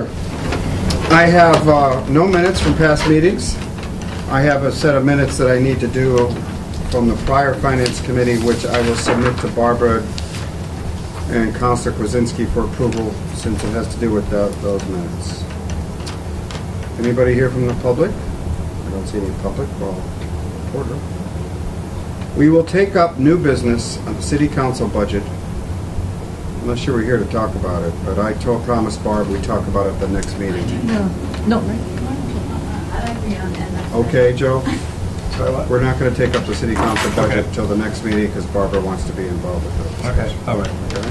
order. I have no minutes from past meetings. I have a set of minutes that I need to do from the prior Finance Committee, which I will submit to Barbara and Counselor Kwasinski for approval, since it has to do with those minutes. Anybody here from the public? I don't see any public. Well, order. We will take up new business on the City Council budget. I'm not sure we're here to talk about it, but I promised Barb we'd talk about it at the next meeting. No. I agree on that. Okay, Joe? Sorry, what? We're not going to take up the City Council budget Okay. till the next meeting because Barbara wants to be involved with it. Okay, all right. Okay?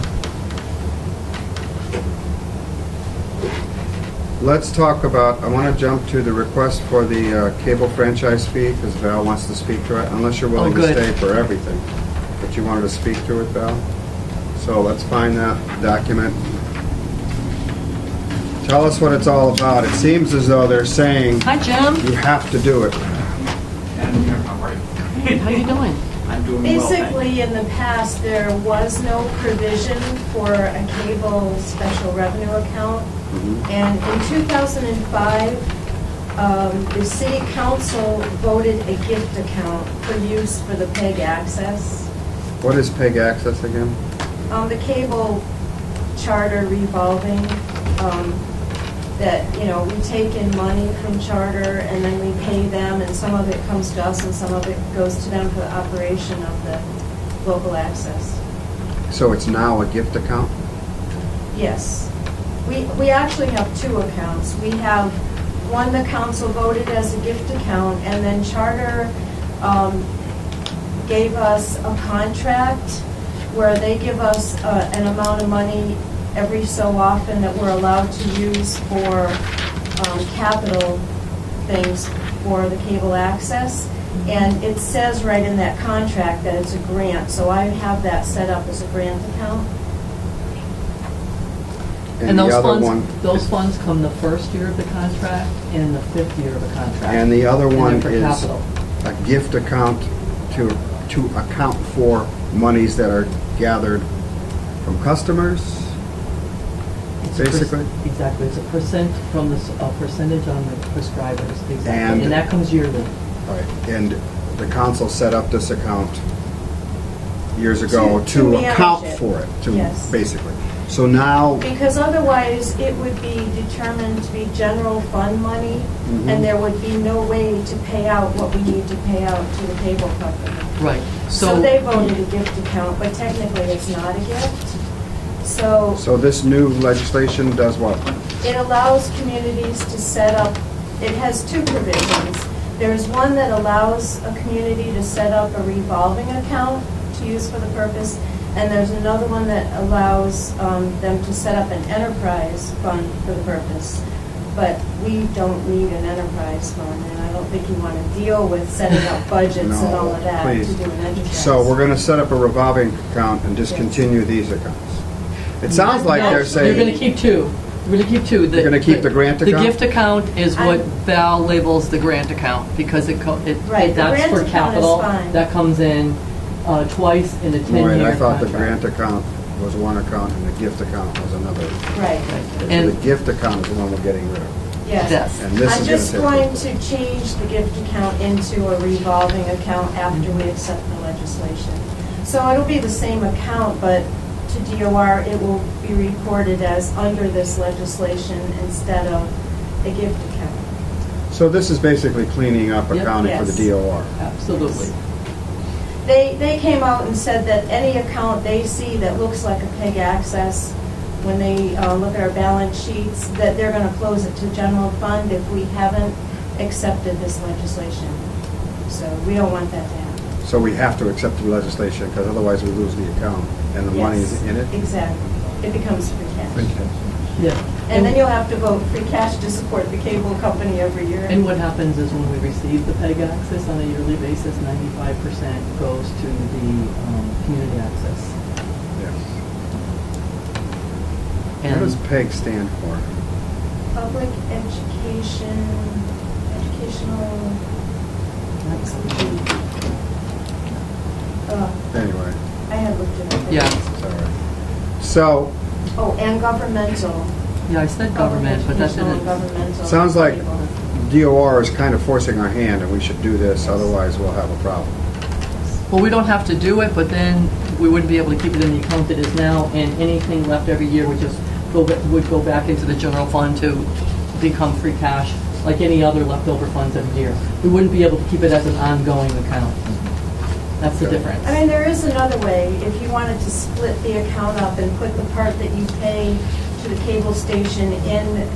Let's talk about, I want to jump to the request for the cable franchise fee because Val wants to speak to it, unless you're willing to good. stay for everything. But you wanted to speak to it, Val? So let's find that document. Tell us what it's all about. It seems as though they're saying Hi, Jim. you have to do it. How you doing? I'm doing well, thank you. Basically, in the past, there was no provision for a cable special revenue account. And in 2005, the city council voted a gift account for use for the PEG access. What is PEG access again? The cable charter revolving, that, you know, we take in money from charter and then we pay them, and some of it comes to us and some of it goes to them for the operation of the local access. So it's now a gift account? Yes. We actually have two accounts. We have one the council voted as a gift account, and then charter gave us a contract where they give us an amount of money every so often that we're allowed to use for capital things for the cable access. And it says right in that contract that it's a grant, so I have that set up as a grant account. And the those other funds, one, those funds come the first year of the contract and the fifth year of the contract. and the other And one they're for is capital. a gift account to account for monies that are gathered from customers, It's a basically. Exactly, it's a percentage on the prescribers, exactly, And- and that comes yearly. Right. And the council set up this account years ago To to manage account it. for it, Yes. basically. So now, Because otherwise, it would be determined to be general fund money, Mhm. and there would be no way to pay out what we need to pay out to the cable company. Right, So they voted a gift account, but technically it's not a gift. So so this new legislation does what? it allows communities to set up, it has two provisions. There's one that allows a community to set up a revolving account to use for the purpose, and there's another one that allows them to set up an enterprise fund for the purpose. But we don't need an enterprise fund, and I don't think you want to deal with setting up budgets and all of that please. to do an enterprise. So we're going to set up a revolving account and discontinue these accounts. It sounds like they're You're gonna saying, keep two. You're gonna keep two. You're gonna keep the grant account? The gift account is what I'm- Val labels the grant account, because Right, the that's grant for account is capital. fine. That comes in twice in a 10-year right, I thought the contract. grant account was one account and the gift account was another. Right, So And- the gift account is the one we're getting rid of. yes. Yes. And this I'm is just take- going to change the gift account into a revolving account after we accept the legislation. So it'll be the same account, but to DOR, it will be reported as under this legislation instead of a gift account. So this is basically cleaning up Yep. accounting for the Yes. DOR. Absolutely. They came out and said that any account they see that looks like a PEG access, when they look at our balance sheets, that they're going to close it to general fund if we haven't accepted this legislation. So we don't want that to happen. So we have to accept the legislation because otherwise we lose the account and the money is Yes, in it. Exactly. It becomes free cash. Yeah. And then you'll have to vote free cash to support the cable company every year. And what happens is when we receive the PEG access on a yearly basis, 95% goes to the community access. Yes. And What does PEG stand for? Public education, educational, Anyway, I had looked it up. Yeah. it's all right. So, Oh, and governmental. Yeah, I said government, but that didn't. Governmental. Sounds like DOR is kind of forcing our hand, and we should do this, otherwise we'll have a problem. Well, we don't have to do it, but then we wouldn't be able to keep it in the account it is now, and anything left every year would just would go back into the general fund to become free cash, like any other leftover funds every year. We wouldn't be able to keep it as an ongoing account. That's the Okay. difference. I mean, there is another way, if you wanted to split the account up and put the part that you pay to the cable station in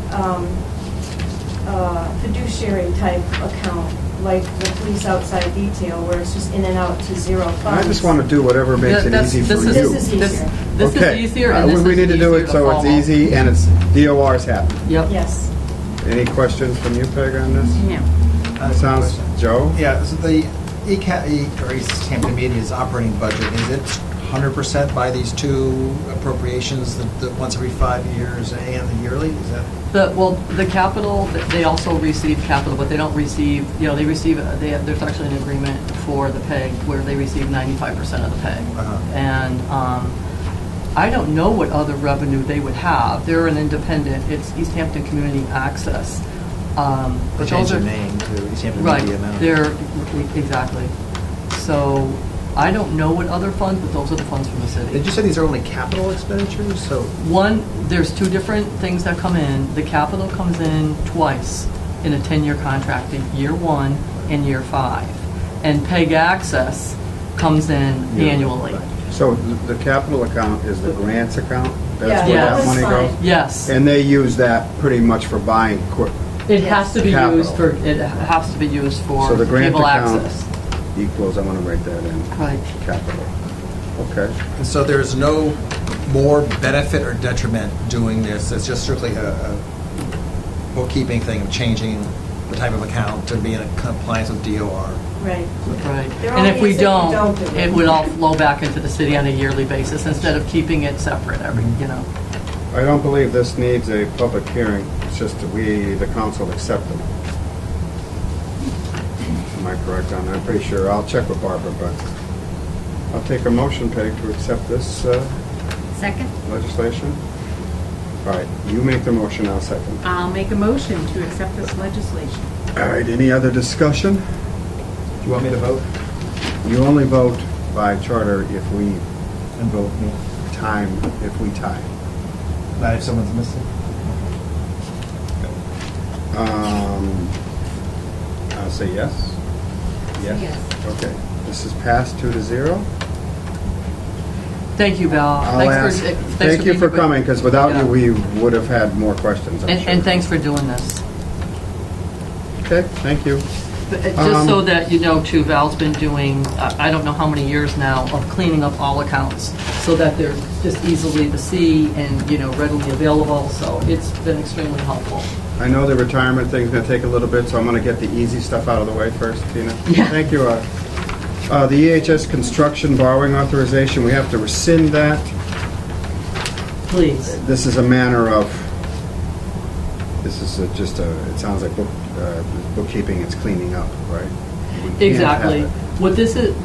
fiduciary type account, like the police outside detail, where it's just in and out to zero funds. I just want to do whatever makes it That's- easy for this you. This is easier. This Okay. is easier, and this We is need to do easier it so it's follow. easy, and it's DOR's happy. Yep. Yes. Any questions from you, Peg, on this? No. Sounds, Joe? Yeah, so the or East Hampton Media's operating budget, is it 100% by these two appropriations, the once every 5 years and the yearly? Is that? The capital, they also receive capital, but they don't receive, they receive, there's actually an agreement for the PEG where they receive 95% of the PEG. Uh-huh. And I don't know what other revenue they would have. They're an independent, it's East Hampton Community Access. They But changed those their are- name to East Hampton Right, Media now. exactly. So I don't know what other funds, but those are the funds from the city. Did you say these are only capital expenditures? So, One, there's two different things that come in. The capital comes in twice in a 10-year contract, in year 1 and year 5. And PEG Access comes in Yeah. annually. So the capital account is the grants account? Yeah, That's where that that was money fine. goes? Yes. And they use that pretty much for buying equipment. It has to be Capital. used for, it has to be used for So the grant cable account access. equals, I'm going to write that in, Right. capital. Okay. and so there's no more benefit or detriment doing this? It's just strictly a bookkeeping thing of changing the type of account to be in compliance with DOR? Right. Right. There And if only we is if you don't, don't do it. it would all flow back into the city on a yearly basis instead of keeping it separate I don't believe this needs a public hearing, it's just that we, the council, accept them. Am I correct on that? I'm pretty sure, I'll check with Barbara, but I'll take a motion, Peg, to accept this Second? legislation. All right, you make the motion, I'll second. I'll make a motion to accept this legislation. All right, any other discussion? Do you want me to vote? You only vote by charter if we And vote me? if we tie. Not if someone's missing? I'll say yes. Yes? Yes. Okay, this is passed 2-0. Thank you, Val. I'll ask, thank you for coming, because without you, we would have had more questions, I'm sure. And thanks for doing this. Okay, thank you. Just so that you know, too, Val's been doing, I don't know how many years now, of cleaning up all accounts so that they're just easily to see and, readily available. So it's been extremely helpful. I know the retirement thing's gonna take a little bit, so I'm gonna get the easy stuff out of the way first, Tina. Yeah. Thank you. The EHS construction borrowing authorization, we have to rescind that. Please. This is a manner of, this is it sounds like bookkeeping, it's cleaning up, right? We can't Exactly. have it. What this is,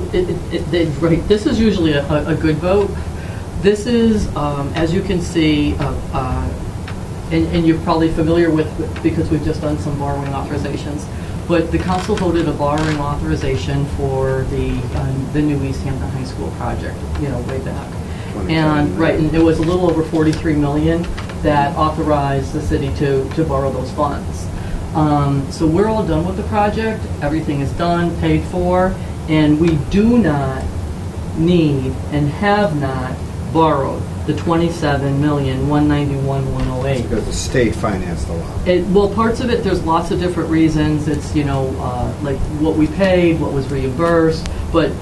right, this is usually a good vote. This is, as you can see, and you're probably familiar with, because we've just done some borrowing authorizations, but the council voted a borrowing authorization for the new East Hampton High School project, way back. 2020, And, right, and it was a little over 43 million that authorized the city to borrow those funds. So we're all done with the project, everything is done, paid for, and we do not need and have not borrowed the 27,191,108. Because the state financed a lot. Well, parts of it, there's lots of different reasons. It's, like what we paid, what was reimbursed, but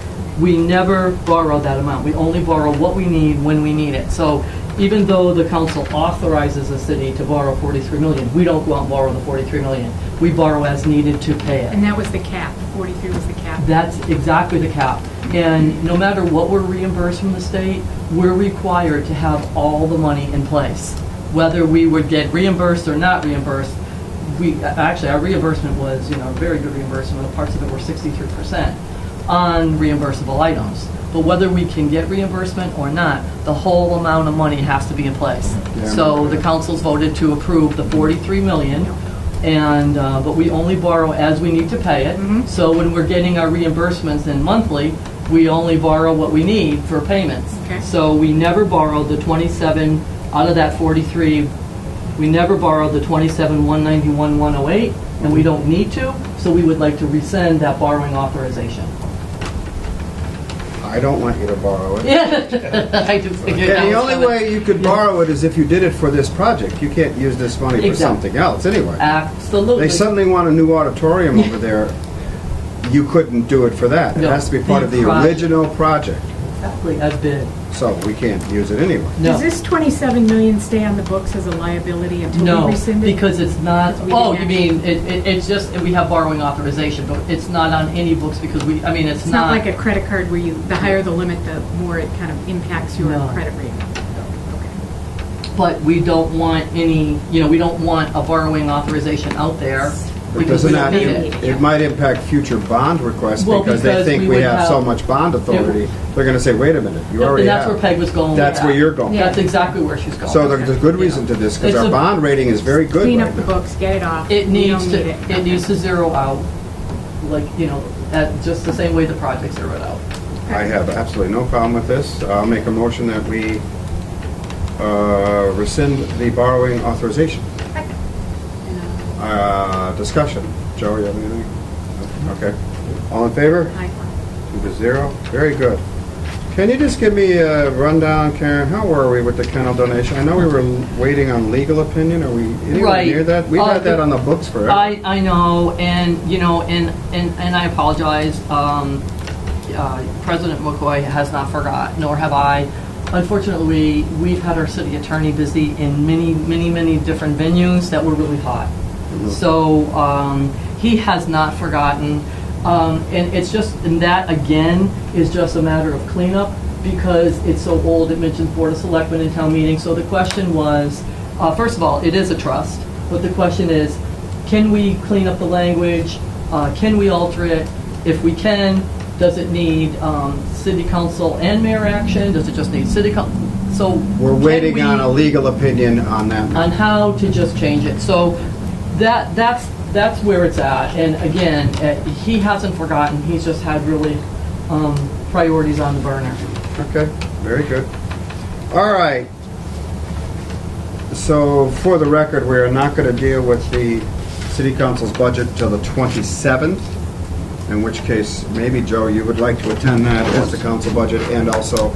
we never borrow that amount. We only borrow what we need when we need it. So even though the council authorizes the city to borrow 43 million, we don't go out and borrow the 43 million. We borrow as needed to pay it. And that was the cap. 43 was the cap. That's exactly the cap. And no matter what we're reimbursed from the state, we're required to have all the money in place. Whether we would get reimbursed or not reimbursed, actually our reimbursement was, very good reimbursement. The parts of it were 63% on reimbursable items. but whether we can get reimbursement or not, the whole amount of money has to be in place. Yeah. So the council's voted to approve the 43 million, and, but we only borrow as we need to pay it. So when we're getting our reimbursements in monthly, we only borrow what we need for payments. Okay. So we never borrowed the 27, out of that 43, we never borrowed the 27, 191, 108, and we don't need to, so we would like to rescind that borrowing authorization. I don't want you to borrow it. Yeah, I just figured that And the was only coming. way you could borrow it is if you did it for this project. You can't use this money for Exactly. something else anyway. Absolutely. They suddenly want a new auditorium over there. You couldn't do it for that. It No, has to be part of the project. original project. Exactly, as bid. So we can't use it anyway. No. Does this 27 million stay on the books as a liability until No, we rescind it? because it's not, Because we oh, you didn't mean, it's just, we have borrowing authorization, but it's not on any books because we, I mean, it's It's not not. like a credit card where the higher the limit, the more it kind of impacts your No. credit rating. Okay. But we don't want any, we don't want a borrowing authorization out there But because we doesn't don't that, need it. it might impact future bond requests Well, because they because think we we would have so have- much bond authority. They're gonna say, wait a minute, you Yep, already and have. that's where Peg was going with That's that. where you're going. That's exactly where she's going. So there's a good reason to this, because It's our a- bond rating is very good Clean right up the now. books, get it off. It We needs don't to, need it needs to zero out, like, just the same way the project zeroed out. I have absolutely no problem with this. I'll make a motion that we rescind the borrowing authorization. Discussion. Joe, you have anything? Okay. All in favor? Aye. 2-0. Very good. Can you just give me a rundown, Karen? How were we with the kennel donation? I know we were waiting on legal opinion. Are we anywhere Right. near that? We've had that the- on the books forever. I know, and, and I apologize, President McCoy has not forgotten, nor have I. Unfortunately, we've had our city attorney busy in many, many, many different venues that were really hot. So, he has not forgotten, and it's just, and that again is just a matter of cleanup because it's so old. It mentions Board of Selectmen and town meeting. So the question was, first of all, it is a trust, but the question is, can we clean up the language? Can we alter it? If we can, does it need city council and mayor action? Does it just need city council? So We're can waiting we- on a legal opinion on that. on how to just change it. So that's where it's at. And again, he hasn't forgotten. He's just had really priorities on the burner. Okay, very good. All right. So for the record, we are not going to deal with the city council's budget till the 27th, in which case, maybe, Joe, you would like to attend that as the council budget, and also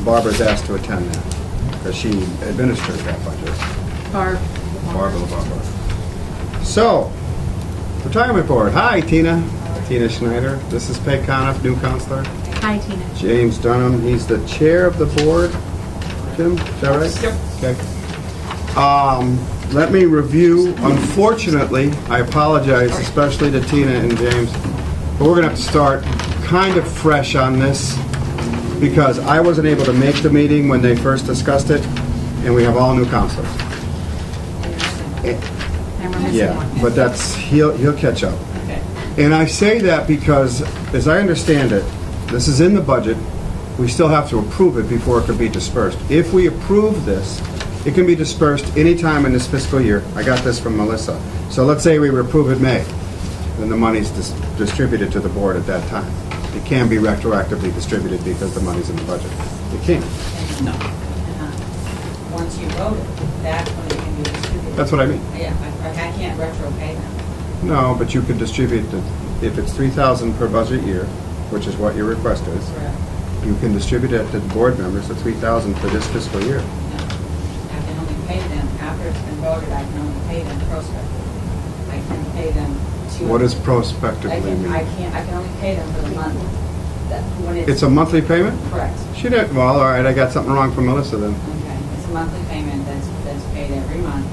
Barbara's asked to attend that, because she administers that budget. Barb. Barbara. So, retirement board. Hi, Tina. Tina Schneider. This is Peg Coniff, new counselor. Hi, Tina. James Dunham, he's the chair of the board. Jim, is that right? Yep. Okay. Let me review. Unfortunately, I apologize, especially to Tina and James, but we're gonna have to start kind of fresh on this because I wasn't able to make the meeting when they first discussed it, and we have all new counselors. And we're missing Yeah, one. but that's, he'll catch up. Okay. And I say that because, as I understand it, this is in the budget. We still have to approve it before it can be dispersed. If we approve this, it can be dispersed anytime in this fiscal year. I got this from Melissa. So let's say we approve it May, then the money's distributed to the board at that time. It can be retroactively distributed because the money's in the budget. It can. No. Once you vote it, that's when it can be distributed. That's what I mean. Yeah, I can't retro pay them. No, but you could distribute, if it's $3,000 per budget year, which is what your request is, Correct. you can distribute it to the board members, the $3,000 for this fiscal year. No, I can only pay them, after it's been voted, I can only pay them prospectively. I can pay them to. What does I prospectively can, I mean? can't, I can only pay them for the month. That, when it's. It's a monthly payment? Correct. She did, well, all right, I got something wrong from Melissa then. Okay, it's a monthly payment that's paid every month.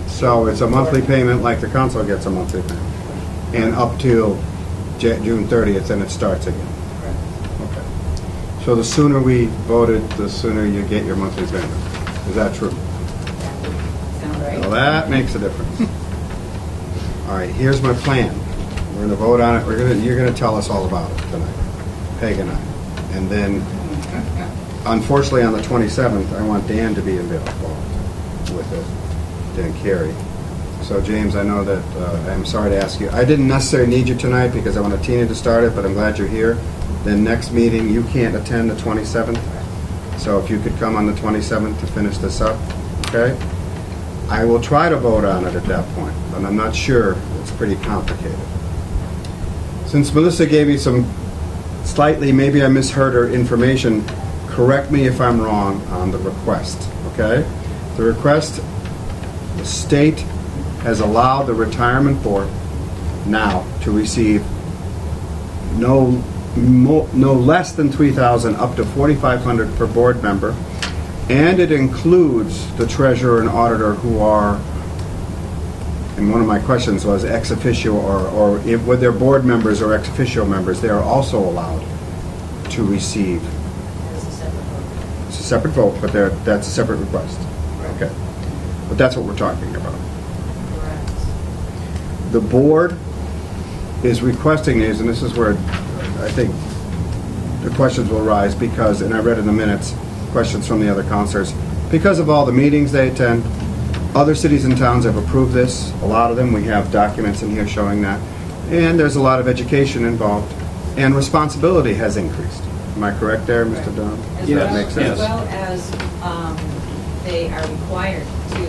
So it's a monthly payment like the council gets a monthly payment. And up till June 30th, then it starts again. Correct. Okay. So the sooner we voted, the sooner you get your monthly payment. Is that true? That would sound right. Well, that makes a difference. All right, here's my plan. We're gonna vote on it. You're gonna tell us all about it tonight, Peg and I. And then, unfortunately, on the 27th, I want Dan to be involved with it, Dan Carey. So James, I know that, I'm sorry to ask you, I didn't necessarily need you tonight because I wanted Tina to start it, but I'm glad you're here. Then next meeting, you can't attend the 27th, so if you could come on the 27th to finish this up, okay? I will try to vote on it at that point, but I'm not sure. It's pretty complicated. Since Melissa gave me some slightly, maybe I misheard her information, correct me if I'm wrong on the request, okay? The request, the state has allowed the retirement board now to receive no less than $3,000 up to $4,500 per board member, and it includes the treasurer and auditor who are, and one of my questions was ex officio or if whether they're board members or ex officio members, they are also allowed to receive. It's a separate vote. It's a separate vote, but that's a separate request. Okay. But that's what we're talking about. Correct. The board is requesting these, and this is where I think the questions will arise because, and I read in the minutes, questions from the other counselors, because of all the meetings they attend, other cities and towns have approved this, a lot of them, we have documents in here showing that, and there's a lot of education involved, and responsibility has increased. Am I correct there, Mr. Dunn? As Does well, that make sense? As well as they are required to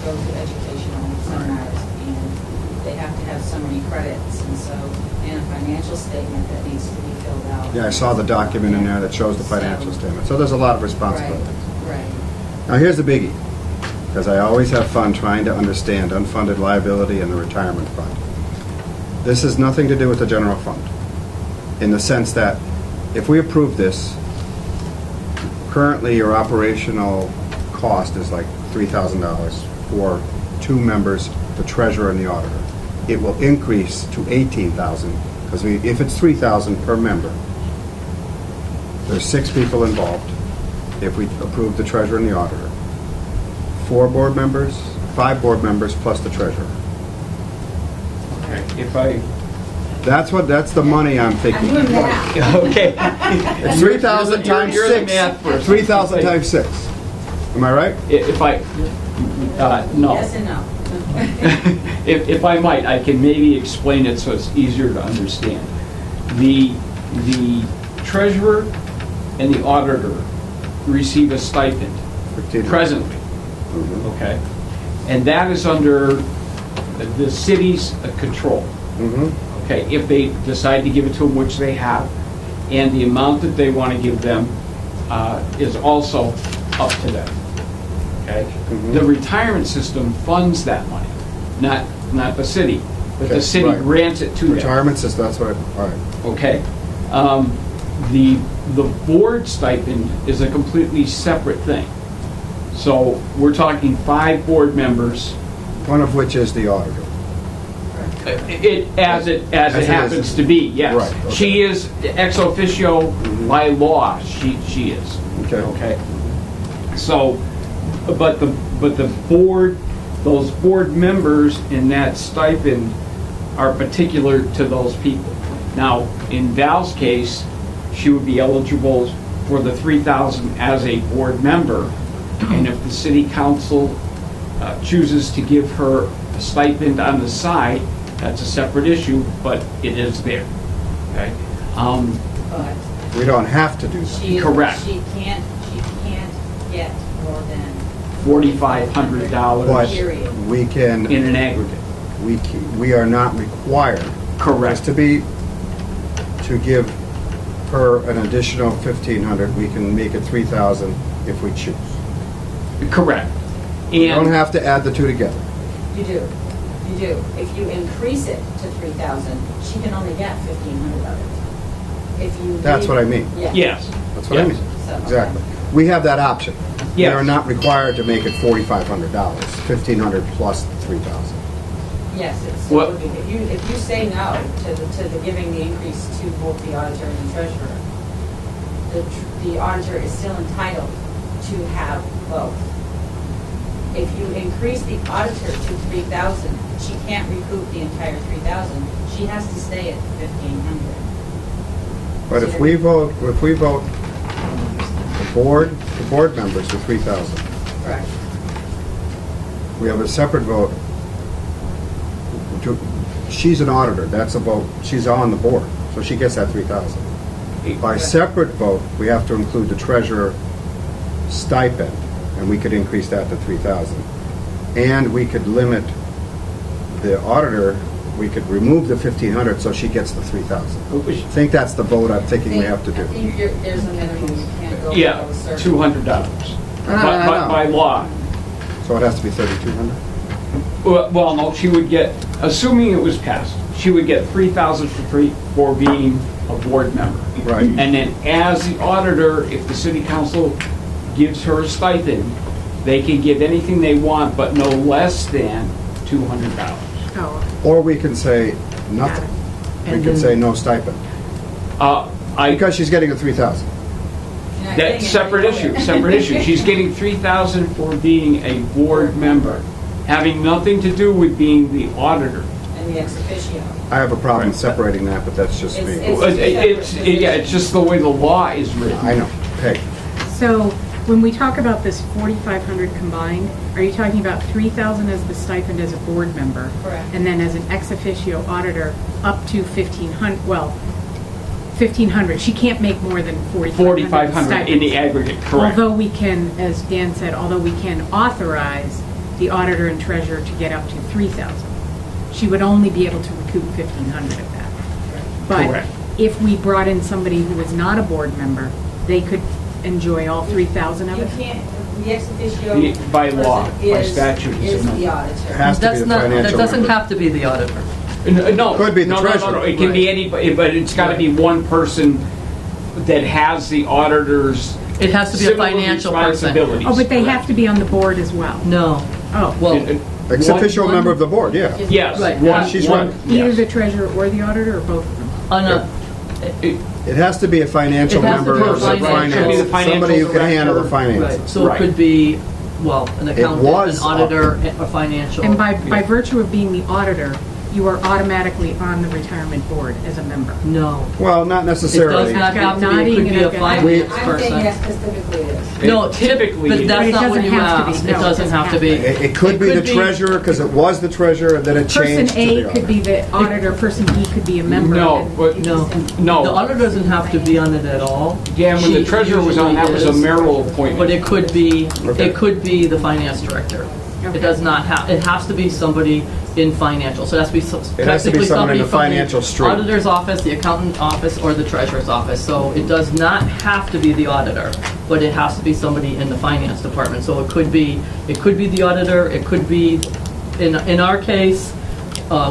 go to educational seminars, and they have to have so many credits, and so, and a financial statement that needs to be filled out. Yeah, I saw the document in there that shows the financial statement, so there's a lot of responsibility. Right. Now, here's the biggie, because I always have fun trying to understand unfunded liability and the retirement fund. This has nothing to do with the general fund, in the sense that if we approve this, currently your operational cost is like $3,000 for two members, the treasurer and the auditor. It will increase to $18,000, because if it's $3,000 per member, there's 6 people involved if we approve the treasurer and the auditor. 4 board members, 5 board members plus the treasurer. If I, That's the money I'm I'm thinking. doing math. okay. It's 3,000 times You're the 6. math person. 3,000 times 6. Am I right? If I, no. Yes and no. If I might, I can maybe explain it so it's easier to understand. The treasurer and the auditor receive a stipend 15. presently, Mhm. okay? And that is under the city's control, Mhm. okay? If they decide to give it to them, which they have, and the amount that they want to give them is also up to them, okay? Mhm. The retirement system funds that money, not the city, but Okay, the city right. grants it to them. Retirement system, that's what all right. Okay. The board stipend is a completely separate thing. So we're talking 5 board members. One of which is the auditor. As it As it happens is. to be, yes. Right, okay. She is ex officio by law. She is. Okay. Okay. So, but the board, those board members in that stipend are particular to those people. Now, in Val's case, she would be eligible for the $3,000 as a board member, and if the city council chooses to give her a stipend on the side, that's a separate issue, but it is there. Okay. But We don't have to do that. she, Correct. she can't get more than $4,500 But period. we can, in an aggregate. we are not required Correct. to give her an additional $1,500. We can make it $3,000 if we choose. Correct. We don't And have to add the two together. You do. If you increase it to 3,000, she can only get 1,500 of it. If you. That's what I mean. Yeah. yes. That's what I Yes. mean. So, okay. Exactly. We have that option. We Yes. are not required to make it $4,500, $1,500 plus $3,000. Yes, it's, What- if you say no to the giving the increase to both the auditor and the treasurer, the auditor is still entitled to have both. If you increase the auditor to 3,000, she can't recoup the entire 3,000. She has to stay at 1,500. But if we vote the board members to 3,000, Correct. we have a separate vote. She's an auditor, that's a vote, she's on the board, so she gets that 3,000. By separate vote, we have to include the treasurer stipend, and we could increase that to 3,000. And we could limit the auditor, we could remove the 1,500, so she gets the 3,000. I think that's the vote I'm thinking we have to I do. think there's a minimum, you can't go Yeah, below a certain. $200. I know. By law. So it has to be 3,200? Well, no, she would get, assuming it was passed, she would get 3,000 for being a board member. Right. And then as the auditor, if the city council gives her a stipend, they can give anything they want, but no less than $200. Oh, Or we can say nothing. We And can then- say no stipend, because she's getting the 3,000. You're not getting That's it, separate you're issue, not. separate issue. She's getting 3,000 for being a board member, having nothing to do with being the auditor. And the ex officio. I have a problem separating that, but that's just me. It's just the way the law is written. I know. Hey, so when we talk about this 4,500 combined, are you talking about 3,000 as the stipend as a board member? Correct. And then as an ex officio auditor, up to 1,500, well, 1,500. She can't make more than 4,500 in the aggregate, correct. Although we can, as Dan said, although we can authorize the auditor and treasurer to get up to 3,000. She would only be able to recoup 1,500 of that. But Correct. if we brought in somebody who was not a board member, they could enjoy all 3,000 of You it? can't, the ex officio. By law, person by is- statute, it's Is a no. the it auditor. has to be That's the not, that financial doesn't member. have to be the auditor. No. Could be the no, treasurer. No, it can be anybody, but it's got to be one person that has the auditor's It has to be a similar financial person. responsibilities. Oh, but they have to be on the board as well? No. Oh, Well, Ex-official One- member of the board, yeah. Yes. Right. one- She's one- right. either yes. the treasurer or the auditor, or both of them? on a, It has to be a financial It has to member be a of the financial- finance. Should be the financial Somebody who can handle the director. right, finances. so it Right. could be, well, an accountant, an was- auditor, a financial. And by virtue of being the auditor, you are automatically on the retirement board as a member? No. Well, not It necessarily. does not have to be, it Nodding could be and a I've got- finance I'm saying person. yes, specifically it is. No, Typically, but it that's is. not But what it you doesn't have to be. asked. No, It doesn't have to be. It could be the treasurer, because it was the treasurer, and then it Person changed to the A auditor. could be the auditor, person B could be a member. No, and- but, No. no. The auditor doesn't have to be on it at all. Yeah, when the She treasurer was on, that was a usually is. mayoral appointment. But it could be, Okay. it could be the finance director. Okay. It does not have, it has to be somebody in financial. So it has to be It has to be technically someone in somebody the from financial stream. auditor's office, the accountant office, or the treasurer's office. So it does not have to be the auditor, but it has to be somebody in the finance department. So it could be the auditor, it could be, in our case,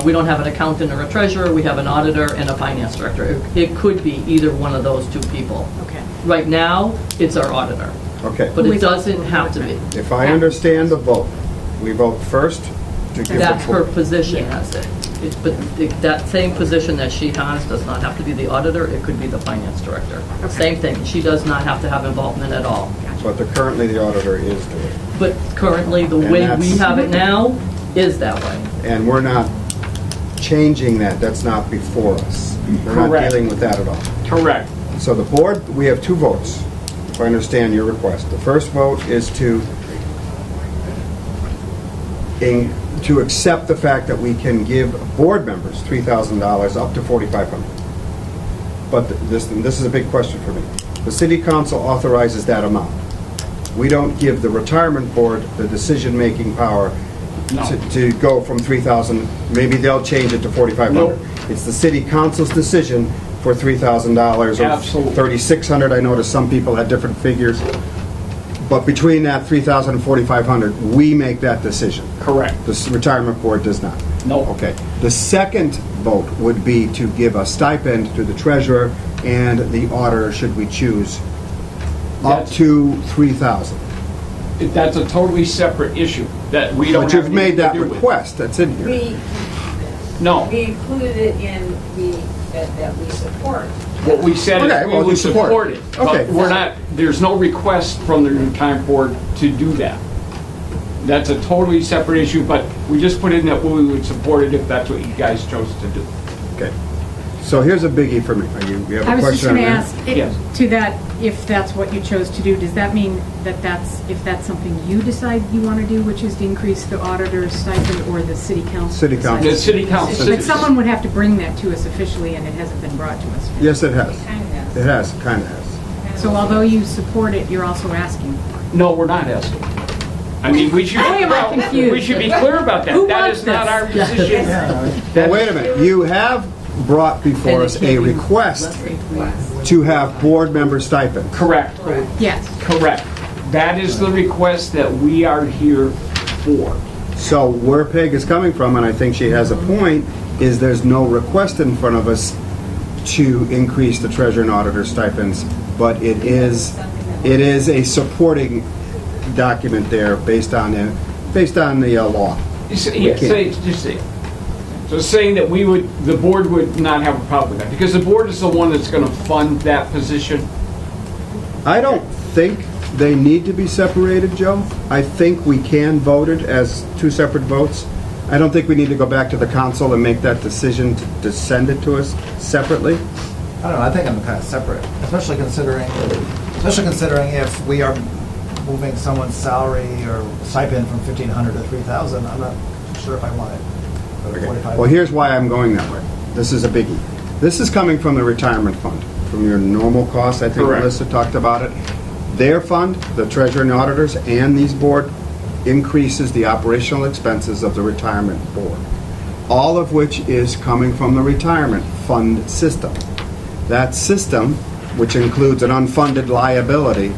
we don't have an accountant or a treasurer, we have an auditor and a finance director. It could be either one of those two people. Okay. Right now, it's our auditor, Okay. but Who it is also doesn't a have to board be. If I understand the vote, we vote first to give That's the her board. position Yeah. as it. But that same position that she has does not have to be the auditor, it could be the finance director. Okay. Same thing, she does not have to have involvement at all. But currently the auditor is doing. But currently, the And way we that's- have it now is that way. And we're not changing that, that's not before us. We're not Correct. dealing with that at all. Correct. So the board, we have two votes, if I understand your request. The first vote is to accept the fact that we can give board members $3,000 up to $4,500. But this is a big question for me. The city council authorizes that amount. We don't give the retirement board the decision-making power No. to go from 3,000, maybe they'll change it to 4,500. Nope. It's the city council's decision for $3,000 or Absolutely. 3,600. I noticed some people had different figures. But between that 3,000 and 4,500, we make that decision. Correct. The retirement board does not. No. Okay. The second vote would be to give a stipend to the treasurer and the auditor, should we choose, up That's- to 3,000. That's a totally separate issue that we don't But have you've made anything to that do with. request, that's in here. We No. included it in that we support. What we said Okay, is we well, you would support support it. it. Okay. But we're not, there's no request from the retirement board to do that. That's a totally separate issue, but we just put in that we would support it if that's what you guys chose to do. Okay. So here's a biggie for me. You have I a was just question going on to that? ask, Yes. to that, if that's what you chose to do, does that mean that if that's something you decide you want to do, which is to increase the auditor's stipend, or the city council? City council. The city council. But someone would have to bring that to us officially, and it hasn't been brought to us. Yes, it has. It kind of has. It has, kind of has. So although you support it, you're also asking for it. No, we're not asking. I mean, we should, Why am I confused? we should be clear about that. Who That wants is not this? our position. Well, wait a minute. You have brought before And it us can't a be request less. to have board member stipends. Correct. Yes. Correct. That is the request that we are here for. So where Peg is coming from, and I think she has a point, is there's no request in front of us to increase the treasurer and auditor stipends, but it is a supporting document there based on the law. Yeah, can't. just say. So saying that the board would not have a problem with that, because the board is the one that's going to fund that position. I don't think they need to be separated, Joe. I think we can vote it as two separate votes. I don't think we need to go back to the council and make that decision to send it to us separately. I don't know, I think I'm kind of separate, especially considering if we are moving someone's salary or stipend from 1,500 to 3,000, I'm not sure if I want it. Okay. 45. Well, here's why I'm going that way. This is a biggie. This is coming from the retirement fund, from your normal costs. I think Correct. Melissa talked about it. Their fund, the treasurer and auditors, and these board increases the operational expenses of the retirement board, all of which is coming from the retirement fund system. That system, which includes an unfunded liability,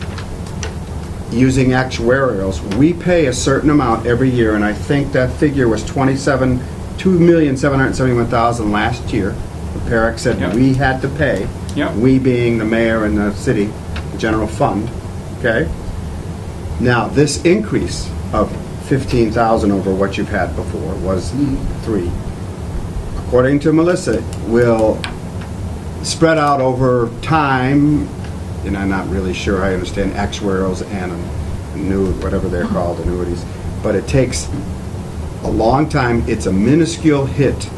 using actuarials, we pay a certain amount every year, and I think that figure was $2,771,000 last year. Perrick said Yep. we had to pay, Yep. we being the mayor and the city, the general fund, okay? Now, this increase of 15,000 over what you've had before was 3. According to Melissa, will spread out over time, and I'm not really sure I understand actuarials and whatever they're called, annuities, but it takes a long time. It's a minuscule hit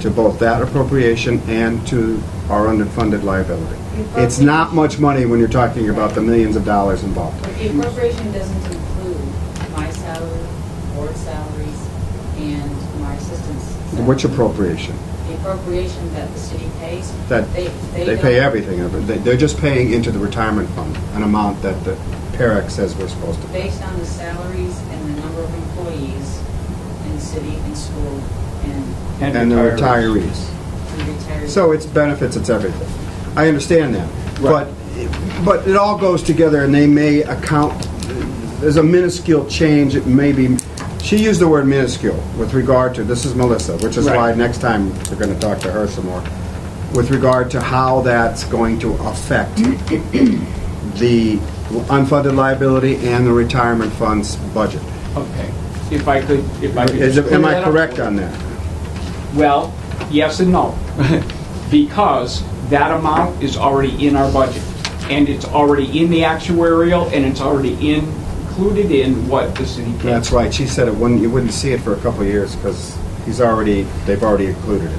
to both that appropriation and to our underfunded liability. It's not much money when you're talking about the millions of dollars involved. But the appropriation doesn't include my salary, board salaries, and my assistant's salary. Which appropriation? The appropriation that the city pays. That they pay don't- everything. They're just paying into the retirement fund an amount that the PERIC says we're supposed to pay. Based on the salaries and the number of employees in city and school and And the retirees. retirees. So it's benefits, it's everything. I understand that. Right. But it all goes together, and they may account, there's a minuscule change, it may be, she used the word minuscule with regard to, this is Melissa, which is why Right. next time we're going to talk to her some more, with regard to how that's going to affect the unfunded liability and the retirement fund's budget. Okay. If I could Am just clear I that up. correct on that? Well, yes and no. Because that amount is already in our budget. And it's already in the actuarial, and it's already included in what the city pays. That's right, she said you wouldn't see it for a couple of years because they've already included it.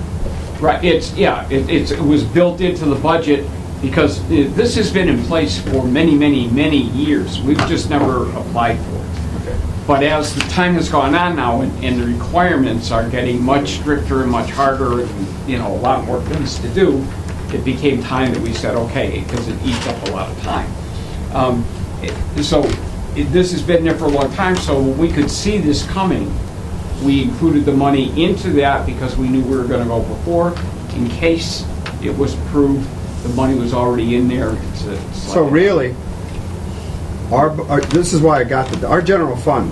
Right, it was built into the budget because this has been in place for many, many, many years. We've just never applied for it. But as the time has gone on now and the requirements are getting much stricter and much harder and, a lot more things to do, it became time that we said, okay, because it eats up a lot of time. This has been there for a long time, so when we could see this coming, we included the money into that because we knew we were going to go before. In case it was approved, the money was already in there. So really, this is why I got our general fund,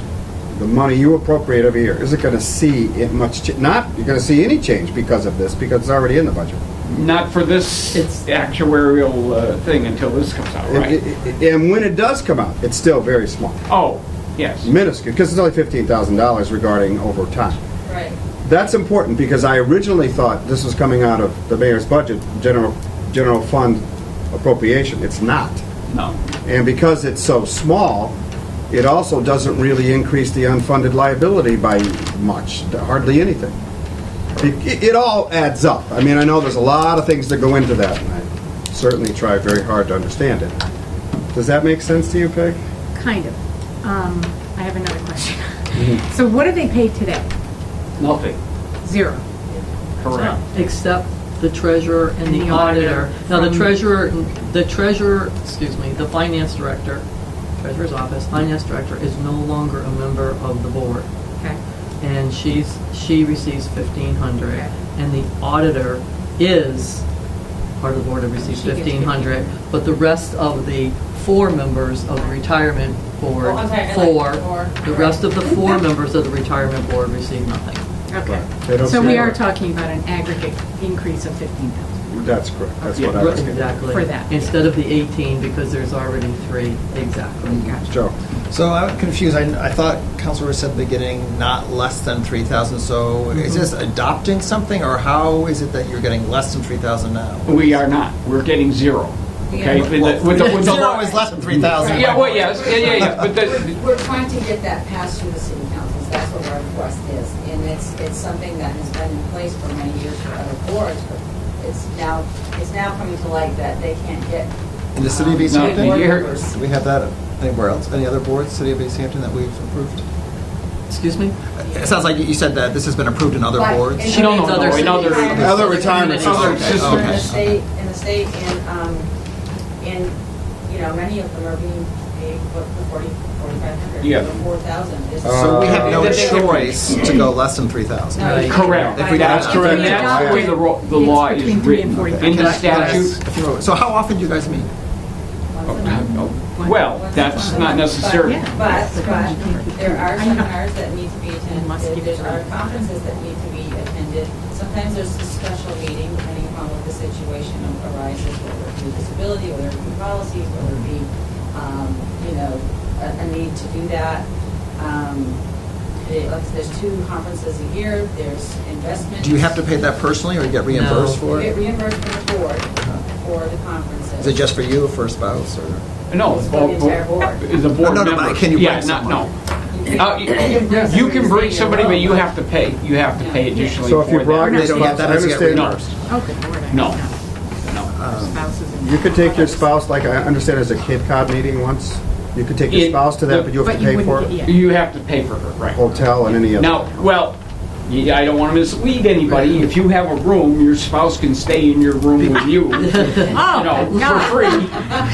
the money you appropriate every year, isn't going to see it much, you're going to see any change because of this, because it's already in the budget. Not for this actuarial thing until this comes out, right? And when it does come out, it's still very small, Oh, yes. minuscule, because it's only $15,000 regarding over time. Right. That's important because I originally thought this was coming out of the mayor's budget, general fund appropriation. It's not. No. And because it's so small, it also doesn't really increase the unfunded liability by much, hardly anything. It all adds up. I mean, I know there's a lot of things that go into that, and I certainly try very hard to understand it. Does that make sense to you, Peg? Kind of. I have another question. So what do they pay today? Nothing. Zero. Correct. Except the treasurer and the auditor. Now, the treasurer, excuse me, the finance director, treasurer's office, finance director is no longer a member of the board. Okay. And she receives $1,500. Okay. And the auditor is part of the board and receives She gets $1,500. But the rest of the 4 members of the retirement board, Oh, I'm sorry, I like four. the rest of the 4 members of the retirement board receive nothing. Okay. They don't So we say- are talking about an aggregate increase of 15,000. That's correct. That's what I was getting at. Exactly. For that. Instead of the 18, because there's already 3, exactly. Joe? So I'm confused. I thought Councilor said at the beginning not less than 3,000. So is this adopting something, or how is it that you're getting less than 3,000 now? We are not. We're getting zero. Okay? Well, With the zero law- is less than 3,000. Yeah, well, yes, yeah. But We're trying to get that passed through the city councils, that's what our request is. And it's something that has been in place for many years for other boards, but it's now coming to light that they can't get. In the city of East No, Hampton? you heard- Do we have that anywhere else? Any other boards, city of East Hampton, that we've approved? Excuse me? It sounds like you said that this has been approved in other But boards. in She means other in other- cities. Other retirement communities. systems. Other Okay. systems. In the state, and, you know, many of them are being paid, what, for 4,500, Yeah. 4,000. So we have no Uh, choice to go less than 3,000. No, you Correct. can't. If we That's That's correct. correct. That's the way the law It's is between 3 and written. 40,000. In the That's- statute. So how often do you guys meet? Once a month. Well, that's not necessary. But there are seminars that need to be must attended, give it there are to conferences that need to be attended. Sometimes there's a special meeting, depending upon what the situation arises, whether it be disability, whether it be policies, whether it be, you know, a need to do that. There's 2 conferences a year, there's investment. Do you have to pay that personally, or you get reimbursed No. for You get it? reimbursed from the board for the conferences. Is it just for you, or for a spouse, or? No, It's for the entire board. the board No, but members. can you Yeah, bring not- someone? You can bring somebody, but you have to pay. You have to pay additionally So if you for brought that. your They don't spouse, get that, I doesn't get understand. reimbursed. Oh, good lord. I No. didn't know. No. Spouses and- You could take your spouse, like I understand there's a Cape Cod meeting once. You could take your It- spouse to that, but you have But to you pay for wouldn't it. get- yeah. You have to pay for her, right? Hotel and any other. Now, well, I don't want to mislead anybody. If you have a room, your spouse can stay in your room with you, you know, for free.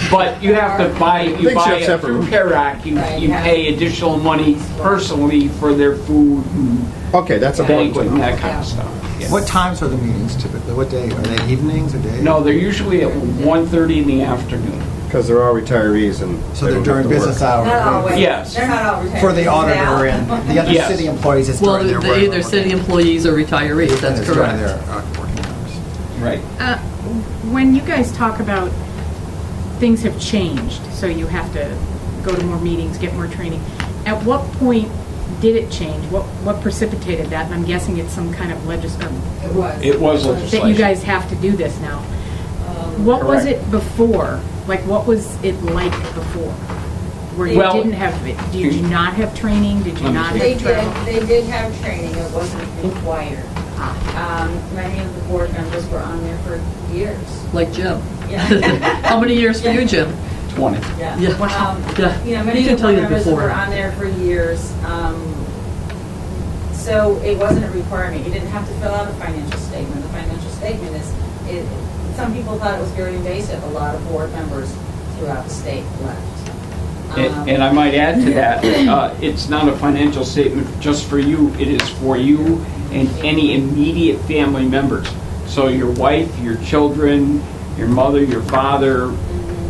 But you have to buy, Big buy ship it separate through room. PARAC. Right, You yeah. pay additional money personally for their food and Okay, that's a banquet and banquet. that kind of stuff. Yeah. What times are the meetings typically? What day? Are they evenings or days? No, they're usually at 1:30 in the afternoon. Because they're all retirees and. So they they're don't during have to business work. hours? Not always. Yes. They're not all retired. For the auditor and the other Yes. city employees, it's Well, during their they're regular either city working employees or retirees, hours. that's It's during correct. their working hours. Right. When you guys talk about things have changed, so you have to go to more meetings, get more training, at what point did it change? What precipitated that? And I'm guessing it's some kind of It was. It was that legislation. you guys have to do this now. What was Correct. it before? Like, what was it like before? Where you Well- didn't have, did you not have training? Did you Let me not see. They have did, travel? they did have training, it wasn't required. Many of the board members were on there for years. Like Jim. Yeah. How many years for you, Jim? 20. Yeah. Yeah. Yeah. You know, He many can of the tell you board members before. were on there for years. So it wasn't a requirement. You didn't have to fill out a financial statement. The financial statement is, some people thought it was very invasive. A lot of board members throughout the state left. And I might add to that, it's not a financial statement just for you, it is for you and any immediate family members. So your wife, your children, your mother, your father,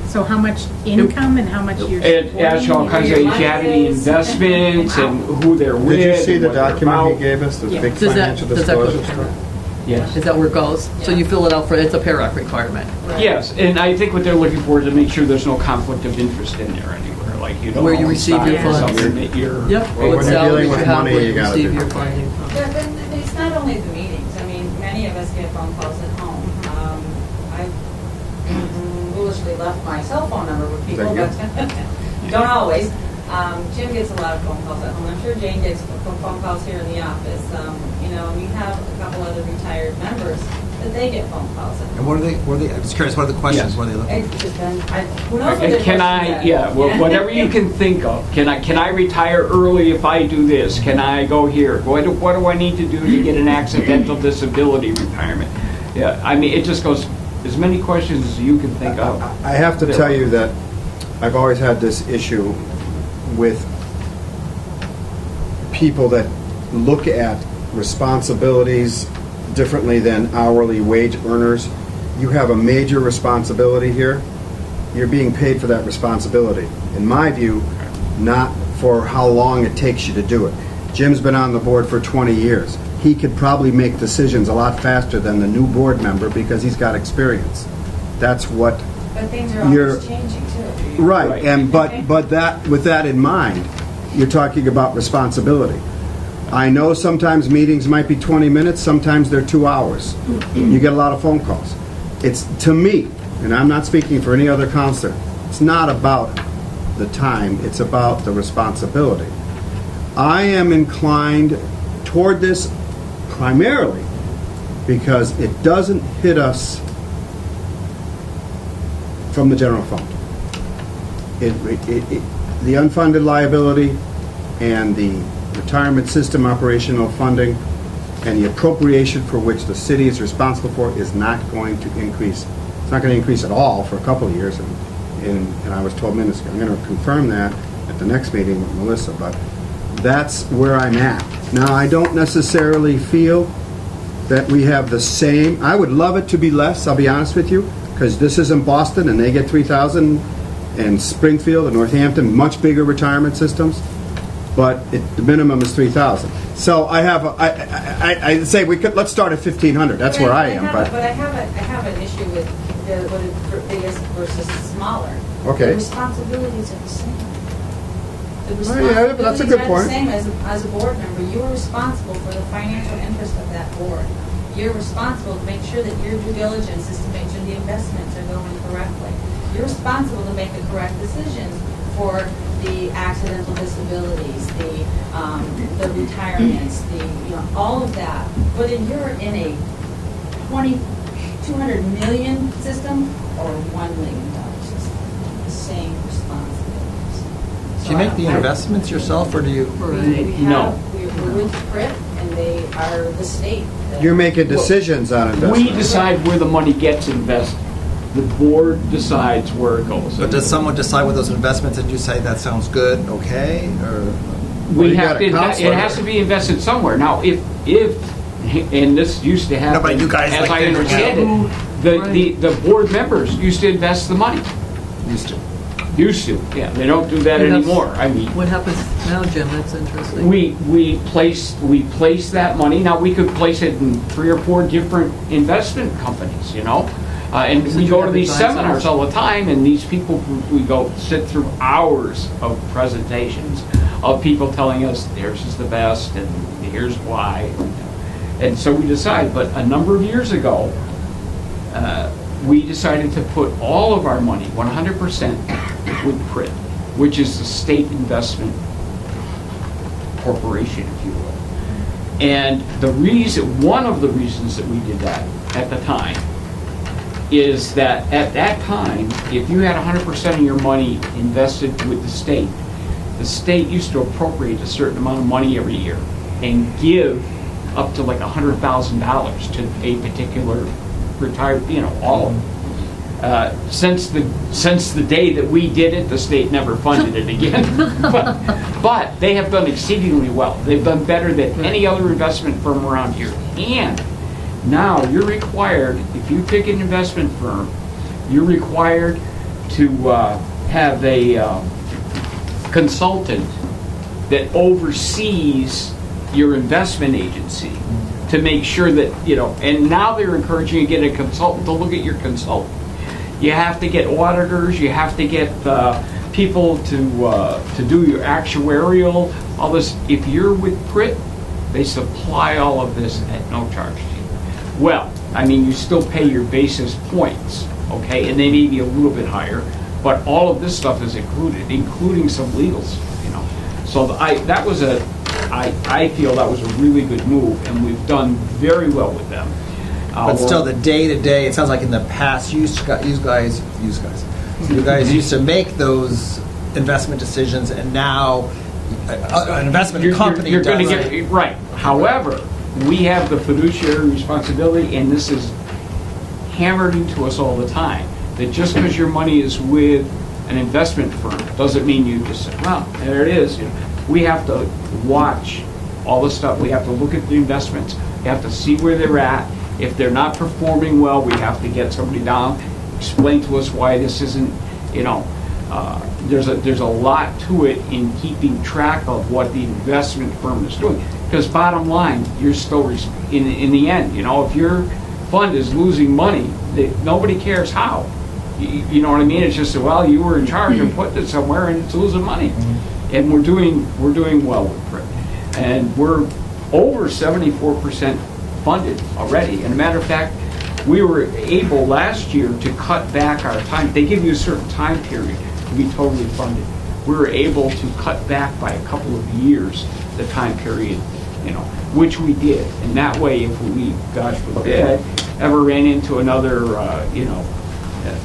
So how much income and how much you're it asks you all kinds of, if you have any investments and who they're with. Did you see and the what they're document he about. gave us, the Yeah. big Does that financial go to disclosures? PARAC? Yes. Is that where it goes? So you fill it out for, it's a PARAC requirement. Right. Yes, and I think what they're looking for is to make sure there's no conflict of interest in there anywhere, like you don't Where you own receive stock your in funds. somewhere that you're. Yep. Well, What when you're salaries dealing with you have, money, where you you gotta receive do your that. funding from. It's not only the meetings. I mean, many of us get phone calls at home. I foolishly left my cell phone number with people, There you but don't always. Jim gets a lot of phone calls at home. I'm sure Jane gets phone calls here in the office. You know, we have a couple other retired members that they get phone calls at And home. what are they, I'm just curious, what are the questions? Yes. What are they looking It depends. Who knows what their Can questions I, are. yeah, whatever you can think of. Can I retire early if I do this? Can I go here? What do I need to do to get an accidental disability retirement? Yeah, I mean, it just goes, as many questions as you can think of. I have to tell you that I've always had this issue with people that look at responsibilities differently than hourly wage earners. You have a major responsibility here. You're being paid for that responsibility. In my view, not for how long it takes you to do it. Jim's been on the board for 20 years. He could probably make decisions a lot faster than the new board member because he's got experience. That's what But things are You're- always changing too. Right, and but that, with that in mind, you're talking about responsibility. I know sometimes meetings might be 20 minutes, sometimes they're 2 hours. You get a lot of phone calls. It's, to me, and I'm not speaking for any other counselor, it's not about the time, it's about the responsibility. I am inclined toward this primarily because it doesn't hit us from the general fund. The unfunded liability and the retirement system operational funding and the appropriation for which the city is responsible for is not going to increase. It's not going to increase at all for a couple of years, and I was told minutes ago. I'm going to confirm that at the next meeting with Melissa, but that's where I'm at. Now, I don't necessarily feel that we have the same. I would love it to be less, I'll be honest with you, because this is in Boston and they get 3,000, and Springfield and Northampton, much bigger retirement systems, but the minimum is 3,000. So I have, I'd say let's start at 1,500, that's where I am, But but, I have an issue with what is biggest versus smaller. Okay. The responsibilities are the same. The Oh, yeah, but that's a good point. responsibilities are the same as a board member. You are responsible for the financial interest of that board. You're responsible to make sure that your due diligence is to make sure the investments are going correctly. You're responsible to make the correct decisions for the accidental disabilities, the retirements, all of that. Whether you're in a 200 million system or $1 million system, the same responsibilities. Do you make the investments yourself, or do you? No. We're with PRIP, and they are the state. you're making decisions on We investment. decide where the money gets invested. The board decides where it goes. But does someone decide with those investments and you say, that sounds good, okay, or? Well, We you have got a to, counselor it has to be invested somewhere. Now, if, and this used to happen, but you guys as like I to- understand it, the board members used to invest the money. Used to. Used to, yeah. They don't do that And that's anymore. I mean, What happens now, Jim? That's interesting. we place that money. Now, we could place it in 3 or 4 different investment companies, And So we you go to have these advisors? seminars all the time, and these people, we go sit through hours of presentations of people telling us theirs is the best and here's why. And so we decide, but a number of years ago, we decided to put all of our money, 100%, with PRIT, which is the State Investment Corporation, if you will. And one of the reasons that we did that at the time is that at that time, if you had 100% of your money invested with the state used to appropriate a certain amount of money every year and give up to like $100,000 to a particular retired, all of them. Since the day that we did it, the state never funded it again. but they have done exceedingly well. They've done better than any other investment firm around here. And now you're required, if you pick an investment firm, you're required to have a consultant that oversees your investment agency to make sure that, and now they're encouraging you to get a consultant to look at your consultant. You have to get auditors, you have to get people to do your actuarial, all this. If you're with PRIT, they supply all of this at no charge to you. Well, I mean, you still pay your basis points, okay, and they may be a little bit higher, but all of this stuff is included, including some legal So I feel that was a really good move, and we've done very well with them. But still, the day-to-day, it sounds like in the past, you guys used to make those investment decisions, and now an investment company You're going does to it. get, right. However, we have the fiduciary responsibility, and this is hammered into us all the time, that just because your money is with an investment firm doesn't mean you just say, well, there it is. We have to watch all the stuff. We have to look at the investments. We have to see where they're at. If they're not performing well, we have to get somebody down, explain to us why this isn't, there's a lot to it in keeping track of what the investment firm is doing. Because bottom line, you're still, in the end, if your fund is losing money, nobody cares how. You know what I mean? It's just, well, you were in charge and put it somewhere and it's losing money. And we're doing well with it. And we're over 74% funded already. And a matter of fact, we were able last year to cut back our time. They give you a certain time period to be totally funded. We were able to cut back by a couple of years the time period, which we did. And that way, if we, God forbid, ever ran into another,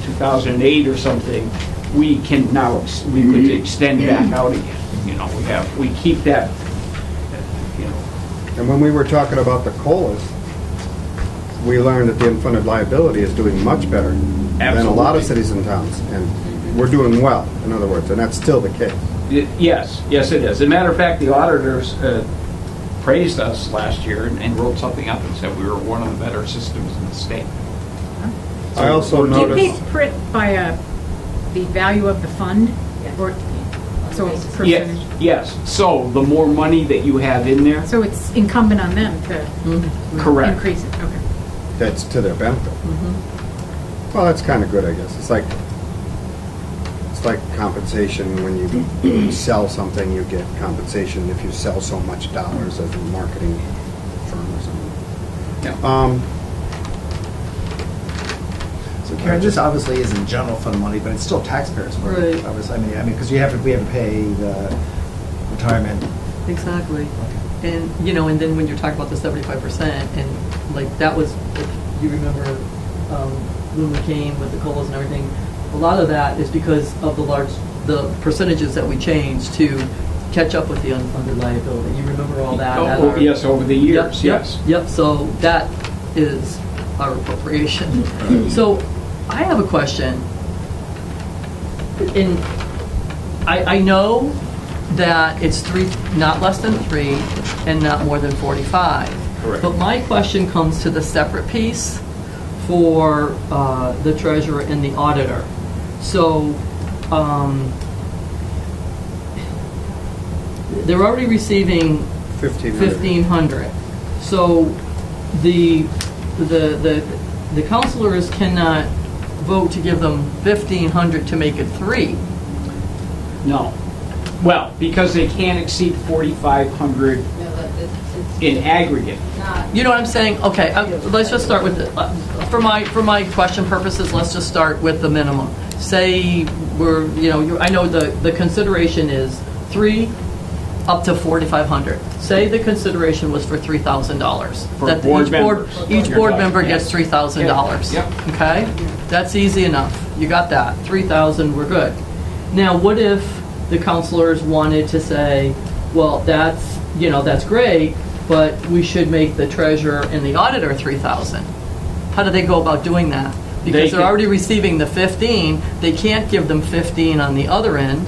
2008 or something, we could extend back out again. We keep that, And when we were talking about the COLAs, we learned that the unfunded liability is doing much better than a lot of Absolutely. cities and towns. And we're doing well, in other words, and that's still the case. Yes, it is. As a matter of fact, the auditors praised us last year and wrote something up and said we were one of the better systems in the state. I also Do you pay noticed, PRIT by the value of the fund? Or, so it's percentage? Yes, so the more money that you have in there, So it's incumbent on them to correct. increase it, okay. that's to their benefit. Well, that's kind of good, I guess. It's like compensation when you sell something, you get compensation if you sell so much dollars as a marketing firm or something. Yeah. So Karen, this obviously isn't general fund money, but it's still taxpayers' money. Right. Obviously, because we have to pay the retirement. Exactly. And, and then when you're talking about the 75%, and like that was, if you remember, when we came with the COLAs and everything, a lot of that is because of the percentages that we changed to catch up with the unfunded liability. You remember all that? Oh, yes, over the years, yes. Yep, so that is our appropriation. So I have a question. I know that it's not less than 3 and not more than 45. Correct. But my question comes to the separate piece for the treasurer and the auditor. So they're already receiving 1,500. So the counselors cannot vote to give them 1,500 to make it 3. No. Well, because they can't exceed 4,500 in aggregate. You know what I'm saying? Okay, let's just start with, for my question purposes, let's just start with the minimum. Say I know the consideration is 3 up to 4,500. Say the consideration was for $3,000. For That board each members. each You're board talking, member yes. gets $3,000. Yep. Okay? That's easy enough. You got that. 3,000, we're good. Now, what if the counselors wanted to say, well, that's great, but we should make the treasurer and the auditor 3,000. How do they go about doing that? Because they're already receiving the 15, they can't give them 15 on the other end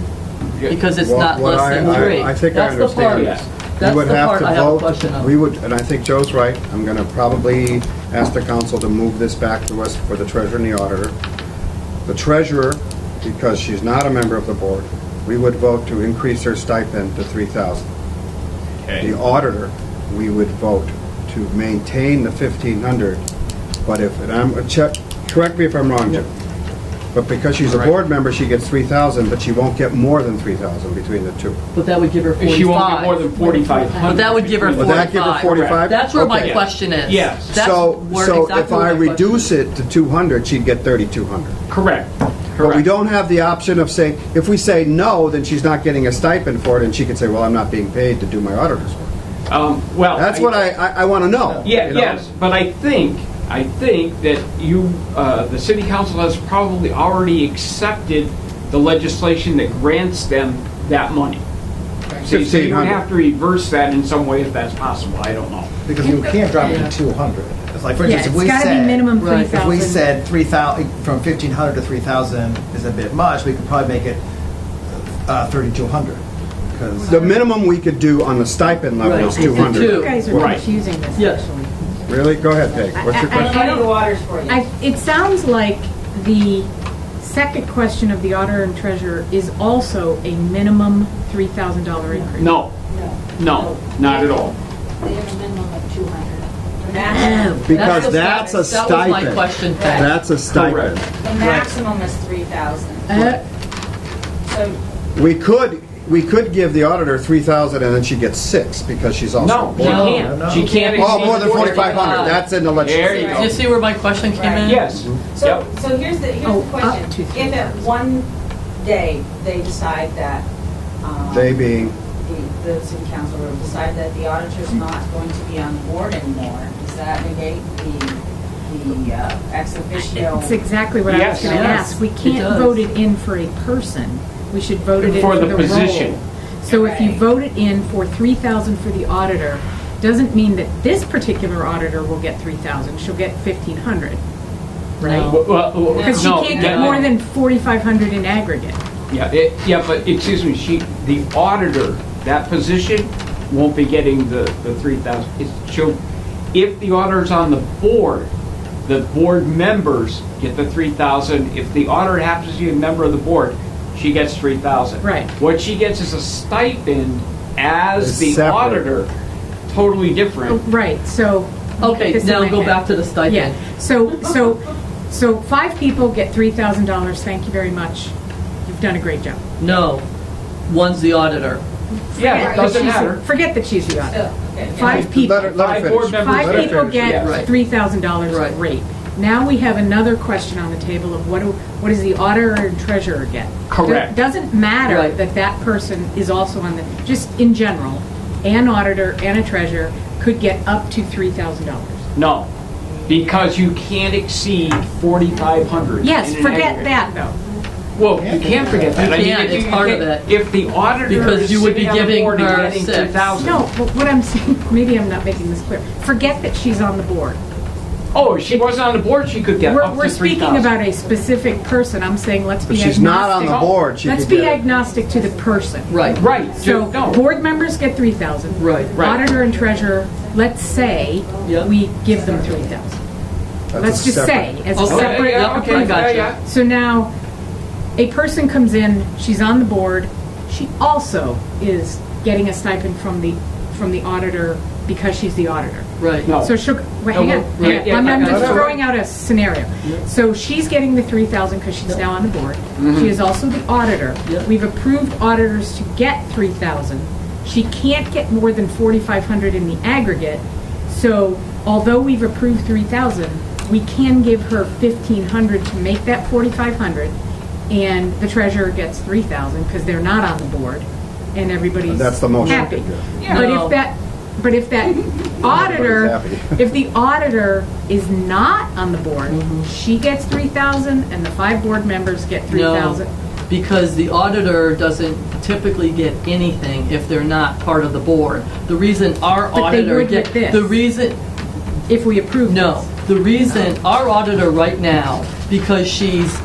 because it's not What less than 3. I think I That's the part- understand. That's We would the have part to I have a vote. question on. We would, and I think Joe's right. I'm going to probably ask the council to move this back to us for the treasurer and the auditor. The treasurer, because she's not a member of the board, we would vote to increase her stipend to 3,000. Okay. The auditor, we would vote to maintain the 1,500, but correct me if I'm wrong, Jim, but because she's a board member, she gets 3,000, but she won't get more than 3,000 between the two. But that would give her 45. She won't get more than 4,500. But that would give her Would that give her 45? That's where my Okay. question is. Yes. That's So where if exactly I where my reduce question it to 200, she'd get 3,200. Correct. But we Correct. don't have the option of saying, if we say no, then she's not getting a stipend for it, and she could say, well, I'm not being paid to do my auditor's work. Well. That's what I want to know. Yeah, you know? yes, but I think that you, the city council has probably already accepted the legislation that grants them that money. So you would have to reverse that in some way if that's possible, I don't know. Because you can't drop it to 200. It's like, for Yeah, instance, it's if we gotta be said, minimum Right. 3,000. if we said 3,000, from 1,500 to 3,000 is a bit much, we could probably make it 3,200. Because The minimum we could do on the stipend level Right. is Two. 200. You guys are Right. confusing this, Yes. actually. Really? Go ahead, Peg. What's your I- question? Muddy the waters for you. It sounds like the second question of the auditor and treasurer is also a minimum $3,000 increase. No, no, not at all. They have a minimum of 200. The maximum, Because the- that's a That was my stipend. question, Peg. That's a stipend. the maximum is 3,000. So We could give the auditor 3,000 and then she gets 6 because she's also. No, she No. can't. No. She can't Oh, exceed more than 4,500. That's in the There you legislation. Do you see where my question came in? Yes, So, yep. so here's the Oh, question. up to If at one day they decide that, They being, the city council will decide that the auditor's not going to be on the board anymore, does that negate the ex officio? It's exactly what I was Yes. going to Yes, ask. We it can't does. vote it in for a person. We should vote it in For for the the position. role. So if you Right. vote it in for 3,000 for the auditor, doesn't mean that this particular auditor will get 3,000. She'll get 1,500, right? No. Because she No, can't get no. more than 4,500 in aggregate. Yeah, but excuse me, the auditor, that position won't be getting the 3,000. If the auditor's on the board members get the 3,000. If the auditor happens to be a member of the board, she gets 3,000. Right. What she gets is a stipend as It's the separate. auditor, totally different. Right, so. Okay, this in now my go head. back to the stipend. Yeah, so 5 people get $3,000. Thank you very much. You've done a great job. No, one's the auditor. Yeah, it Forget doesn't that she's- matter. Forget that she's the auditor. Okay, yeah. 5 people. let her Five finish. board members. Five Let her people finish. get yeah. Right. $3,000 Right. rate. Now we have another question on the table of what does the auditor and treasurer get? Correct. It doesn't matter Right. that person is also on the, just in general, an auditor and a treasurer could get up to $3,000. No, because you can't exceed 4,500. Yes, in an forget aggregate. that though. Well, you can't forget that. You I mean, can't, if it's you- part of it. If the auditor Because is you would be sitting on the giving board and her getting 6. 2,000. No, but what I'm saying, maybe I'm not making this clear. Forget that she's on the board. Oh, if she wasn't on the board, she could get up We're to speaking 3,000. about a specific person. I'm saying let's be But agnostic. she's not on the board. She Let's could be get it. agnostic to the person. Right. Right. So no. board members get 3,000. Right. Right. Auditor and treasurer, let's say Yep. we give them 3,000. That's Let's a just separate- say, as a Okay, separate. yeah, okay, I gotcha. yeah. So now, a person comes in, she's on the board, she also is getting a stipend from the auditor because she's the auditor. Right. No. So she'll, wait, No, hang on, yeah, hang on. yeah, I'm yeah, just yeah. throwing out a scenario. So she's getting the 3,000 because she's now on the board. She is also the auditor. Yeah. We've approved auditors to get 3,000. She can't get more than 4,500 in the aggregate. So although we've approved 3,000, we can give her 1,500 to make that 4,500, and the treasurer gets 3,000 because they're not on the board, and everybody's That's the motion. happy. Yeah. But No. if that auditor, Everybody's happy. if the auditor is not on the board, she gets 3,000 and the 5 board members get 3,000. No, because the auditor doesn't typically get anything if they're not part of the board. The reason our But they auditor would with this. the reason, If we approve no, this. the reason our auditor right now, because she's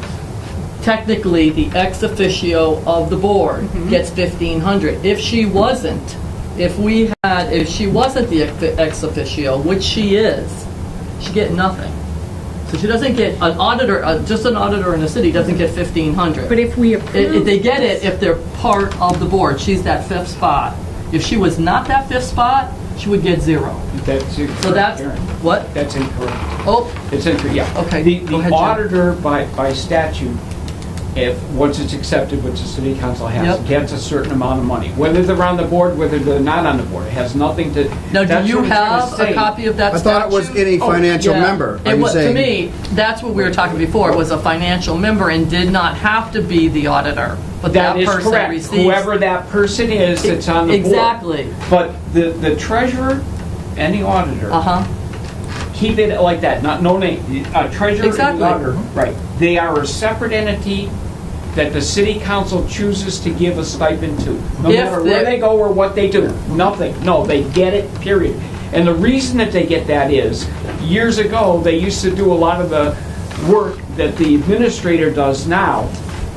technically the ex officio of the board, gets 1,500. If she wasn't, if she wasn't the ex officio, which she is, she'd get nothing. So she doesn't get an auditor, just an auditor in the city doesn't get 1,500. But if we approve. They get it if they're part of the board. She's that 5th spot. If she was not that 5th spot, she would get 0. That's incorrect, So that's, Karen. what? That's incorrect. Oh, It's incorrect, yeah. Okay, The go ahead, Jim. auditor by statute once it's accepted, which the city council has, Yep. gets a certain amount of money. Whether they're on the board, whether they're not on the board, it has nothing to. Now, that's do you what it's gonna have a say. copy of that I statute? thought it was any Oh, financial Yeah. member. Are It you was, to saying? me, that's what we were talking before, it was a financial member and did not have to be the auditor, but That that is person correct. receives. Whoever that person is that's on the board. Exactly. But the treasurer and the auditor, Uh-huh, keep it like that, no name. Treasurer and Exactly. the auditor, right. They are a separate entity that the city council chooses to give a stipend to. No If matter where they- they go or what they do, nothing. No, they get it, period. And the reason that they get that is, years ago, they used to do a lot of the work that the administrator does now.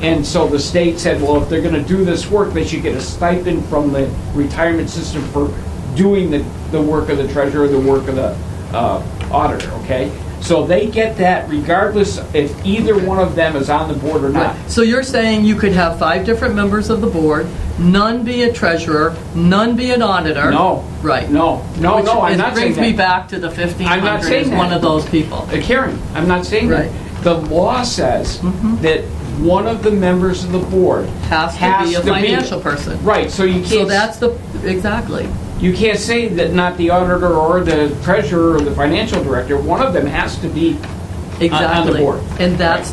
And so the state said, well, if they're gonna do this work, they should get a stipend from the retirement system for doing the work of the treasurer, the work of the auditor, okay? So they get that regardless if either one of them is on the board or not. right. So you're saying you could have 5 different members of the board, none be a treasurer, none be an auditor? No. Right. No, I'm Which not is- saying brings me that. back to the 1,500 I'm not saying as that. one of those people. Karen, I'm not saying that. Right. The law says that one of the members of the board Has to be a financial person. Right, so you So can't, that's the, exactly. you can't say that not the auditor or the treasurer or the financial director, one of them has to be Exactly. board. And that's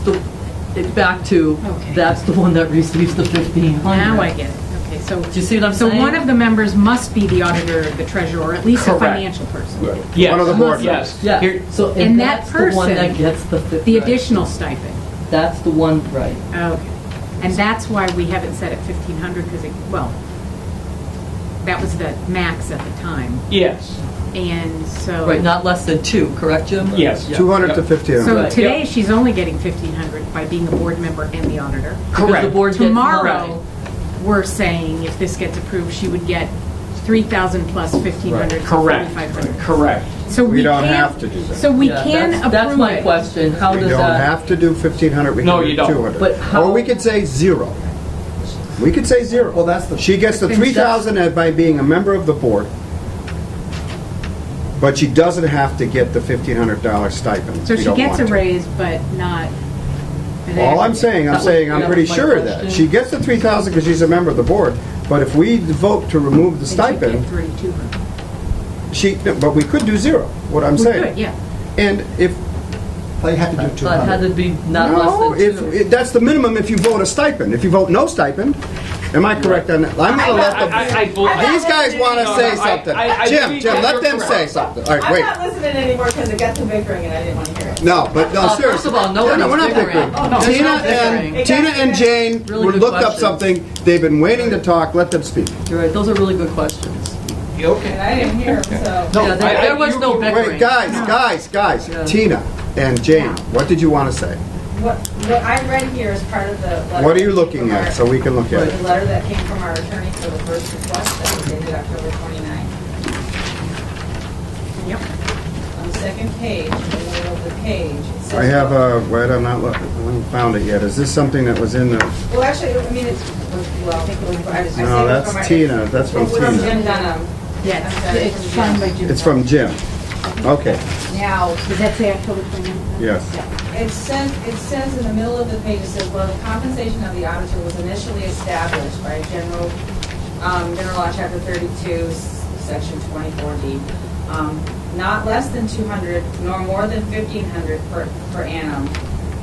back to, Okay. that's the one that receives the 1,500. Now I get it. Okay, so. Do you see what I'm So saying? one of the members must be the auditor, the treasurer, or at least a Correct. financial person. Yes. One of the board Yes. Yeah, Here- so, And that that's the one that person- gets the 50. The right. additional stipend. That's the one, right. Okay. And that's why we haven't set it 1,500, because well, that was the max at the time. Yes, And so. Right, not less than 2, correct, Jim? yes. Yeah. 200 to Yep. 1,500. So Right. today, Yep. she's only getting 1,500 by being a board member and the auditor. Because the Correct. board gets Tomorrow, we're saying if this gets approved, she would get 3,000 plus 1,500, so Correct, 4,500. correct. So We don't can- have to do that. So we Yeah, can that's- approve That's my it. question, how We does don't that? have to do 1,500, we No, can you do don't. 200. But how- Or we could say 0. We could say 0. Well, that's the- She gets the 3,000 by being a member of the board, but she doesn't have to get the $1,500 stipend. So We she don't gets want a to. raise, but not. an All I'm aggregate. saying, That was- I'm that pretty was my sure of that. question. She gets the 3,000 because she's a member of the board, but if we vote to remove the Then she'd get stipend, 3,200. but we could do 0, what I'm We saying. could, yeah. And if, They have to do So it had to 200. be not no, less than 2. that's the minimum if you vote a stipend. If you vote no stipend, am I correct on that? I'm gonna let these guys want to No, say no, something. I Jim, believe let you're them say correct. something. All right, I'm wait. not listening anymore because it got to bickering and I didn't want to hear it. No, but no, seriously. First of all, No, nobody's we're not bickering. bickering. Oh, no, it's Tina not bickering. and Tina and Jane Really good looked up questions. something. They've been waiting to talk. Let them speak. You're right, those are really good questions. Okay. And I didn't hear him, so. No, Yeah, there was no bickering. Wait, guys. Yeah. Tina and Jane, what did you want to say? What I read here is part of the letter. What are you that came looking from at our- so we can look at it? The letter that came from our attorney for the first request that was dated October 29th. Yep. On the second page, in the middle of the page, it says. I have wait, I'm not looking. I haven't found it yet. Is this something that was in the? Well, actually, I mean, well, I think it was. I say No, it was that's from our- Tina. That's from It was from Tina. Jim Dunham. Yeah, I'm sorry, it's signed by Jim. It's from Jim. Okay, Now, Does that say October 29th? yes. it says in the middle of the page, it says, well, the compensation of the auditor was initially established by General Law, Chapter 32, Section 24D, not less than 200 nor more than 1,500 per annum.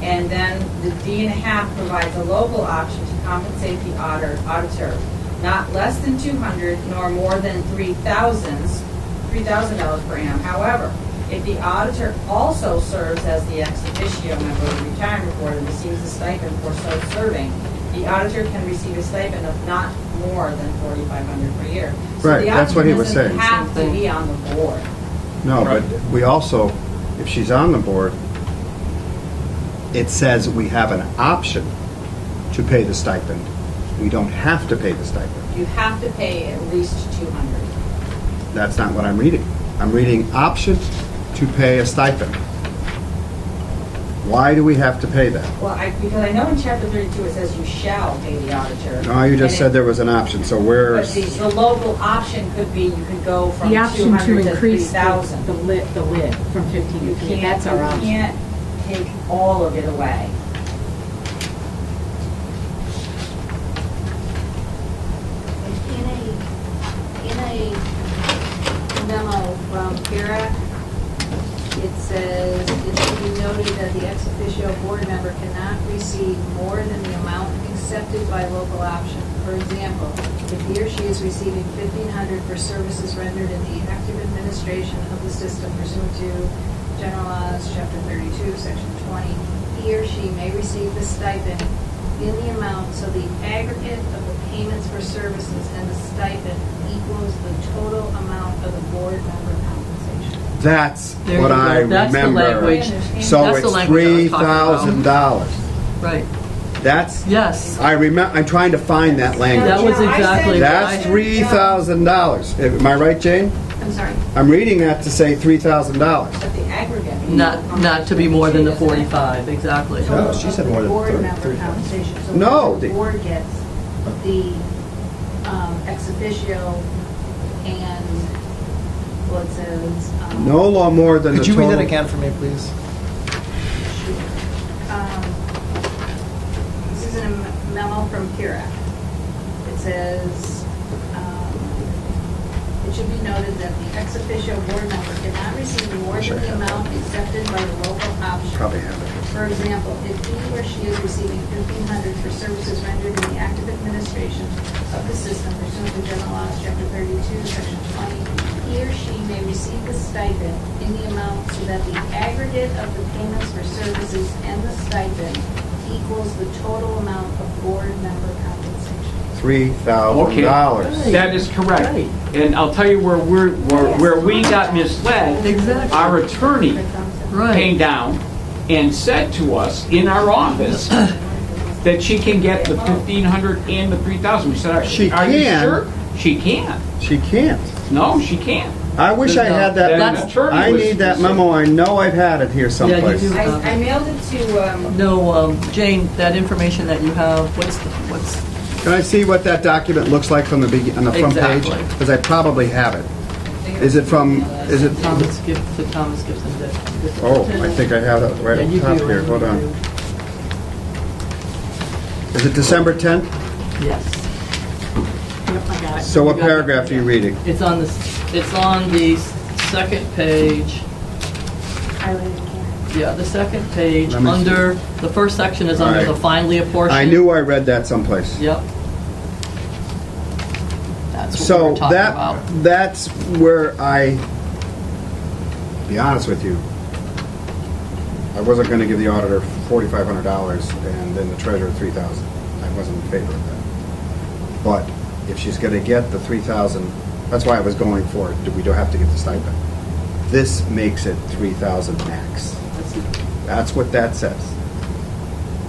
And then the D&a-half provides a local option to compensate the auditor, not less than 200 nor more than $3,000 per annum. However, if the auditor also serves as the ex officio member of the retirement board and receives a stipend for so serving, the auditor can receive a stipend of not more than $4,500 per year. So Right, the that's what he auditor was saying. doesn't have to be on the board. No, but we also, if she's on the board, it says we have an option to pay the stipend. We don't have to pay the stipend. You have to pay at least 200. That's not what I'm reading. I'm reading option to pay a stipend. Why do we have to pay that? Well, because I know in Chapter 32 it says you shall pay the auditor. No, you just And said it- there was an option, so But where's, the local option could be, you could go from The option to 200 to increase 3,000. the lid from 15 to 20, that's our You option. can't take all of it away. Kira. It says, it should be noted that the ex officio board member cannot receive more than the amount accepted by local option. For example, if he or she is receiving $1,500 for services rendered in the active administration of the system pursuant to General Laws, Chapter 32, Section 20, he or she may receive the stipend in the amount so the aggregate of the payments for services and the stipend equals the total amount of the board member compensation. That's There you what go. I That's the remember. language. So That's the it's language I was talking about. $3,000. Right, That's, yes. I remember, I'm trying to find that That language. was exactly That's right. $3,000. Am I right, Jane? I'm sorry, I'm reading that to say $3,000. but the aggregate. Not to be more than the 45, exactly. No, she said more than Board 30. member compensation. So No, the the- board gets the ex officio and what it says. No law more than the Could you total. read that again for me, please? This is in a memo from Kira. It says, it should be noted that the ex officio board member cannot receive more than the amount accepted by the local option. Probably have it. For example, if he or she is receiving $1,500 for services rendered in the active administration of the system pursuant to General Laws, Chapter 32, Section 20, he or she may receive the stipend in the amount so that the aggregate of the payments for services and the stipend equals the total amount of board member compensation. $3,000. That is correct. Right. And I'll tell you where we got misled. Exactly. Our attorney came Right. down and said to us in our office that she can get the 1,500 and the 3,000. We said, are She you can. sure? She can't. She can't. No, she can't. I wish I had that. That memo. attorney I was need that specific. memo. I know I've had it here someplace. do. I mailed it to, No, Jane, that information that you have, what's, Can I see what that document looks like from the on the front page? Exactly. Because I probably have it. Is it from? Is it? Thomas Gibson did. Oh, I think I have it right Yeah, at you the top do. here. Hold on. You Is it December 10th? do. Yes. Yep, I got it. So what You got it. paragraph are you reading? It's on the second page. Yeah, the second page, Let me see. under, the first section is under All right. the finally apportioned. I knew I read that someplace. Yep. That's what we So were talking about. that's where to be honest with you, I wasn't going to give the auditor $4,500 and then the treasurer $3,000. I wasn't in favor of that. But if she's going to get the $3,000, that's why I was going for it. We don't have to get the stipend. This makes it $3,000 max. That's what that says.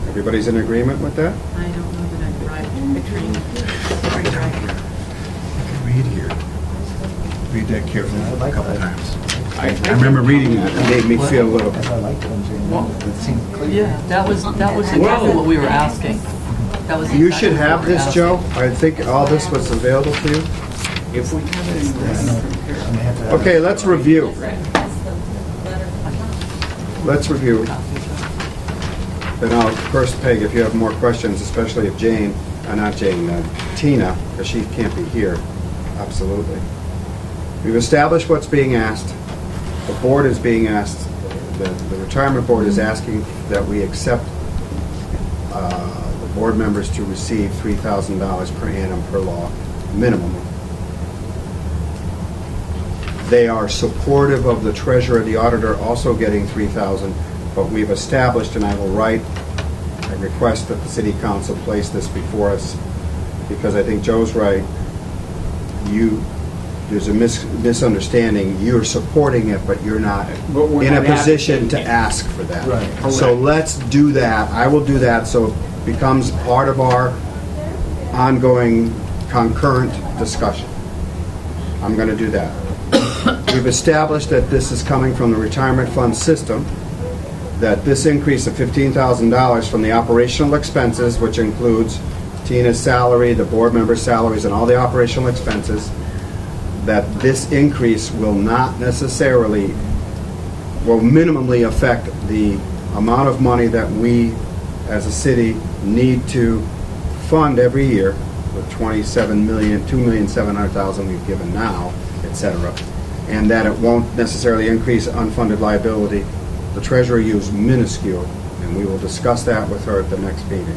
Everybody's in agreement with that? I don't know that I've arrived at training. Sorry, driving. Read here. Read that carefully I like a couple that. times. I remember reading that. It made me feel a little. That's why I liked it when Jane, it seemed clear. Yeah, that was exactly what we were asking. That was You exactly should what have we were this, asking. Joe. I think all this was available to you. If we have it in And they have to have Okay, let's review. that's the letter. Let's review. Then I'll first, Peg, if you have more questions, especially if Jane, not Jane, Tina, because she can't be here. Absolutely. We've established what's being asked. The board is being asked, the retirement board is asking that we accept the board members to receive $3,000 per annum per law, minimum. They are supportive of the treasurer, the auditor also getting $3,000, but we've established, and I will write, I request that the city council place this before us, because I think Joe's right. There's a misunderstanding. You're supporting it, but you're not But we're in a not position to advocating it. ask for that. Right. So Correct. let's do that. I will do that, so it becomes part of our ongoing concurrent discussion. I'm going to do that. We've established that this is coming from the retirement fund system, that this increase of $15,000 from the operational expenses, which includes Tina's salary, the board members' salaries, and all the operational expenses, that this increase will not necessarily, will minimally affect the amount of money that we, as a city, need to fund every year, the $2,700,000 we've given now, etc. and that it won't necessarily increase unfunded liability. The treasurer used minuscule, and we will discuss that with her at the next meeting.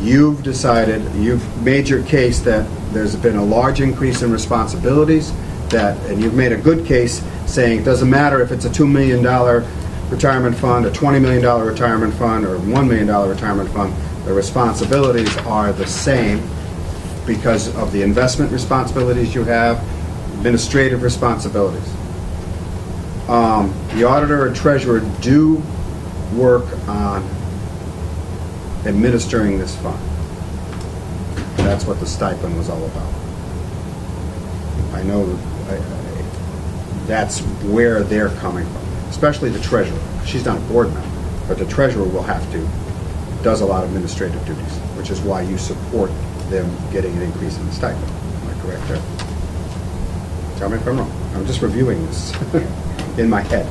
You've decided, you've made your case that there's been a large increase in responsibilities, and you've made a good case saying it doesn't matter if it's a $2 million retirement fund, a $20 million retirement fund, or $1 million retirement fund, the responsibilities are the same because of the investment responsibilities you have, administrative responsibilities. The auditor and treasurer do work on administering this fund. That's what the stipend was all about. I know that's where they're coming from, especially the treasurer. She's not a board member, but the treasurer will have to, does a lot of administrative duties, which is why you support them getting an increase in the stipend. Am I correct there? Tell me if I'm wrong. I'm just reviewing this in my head.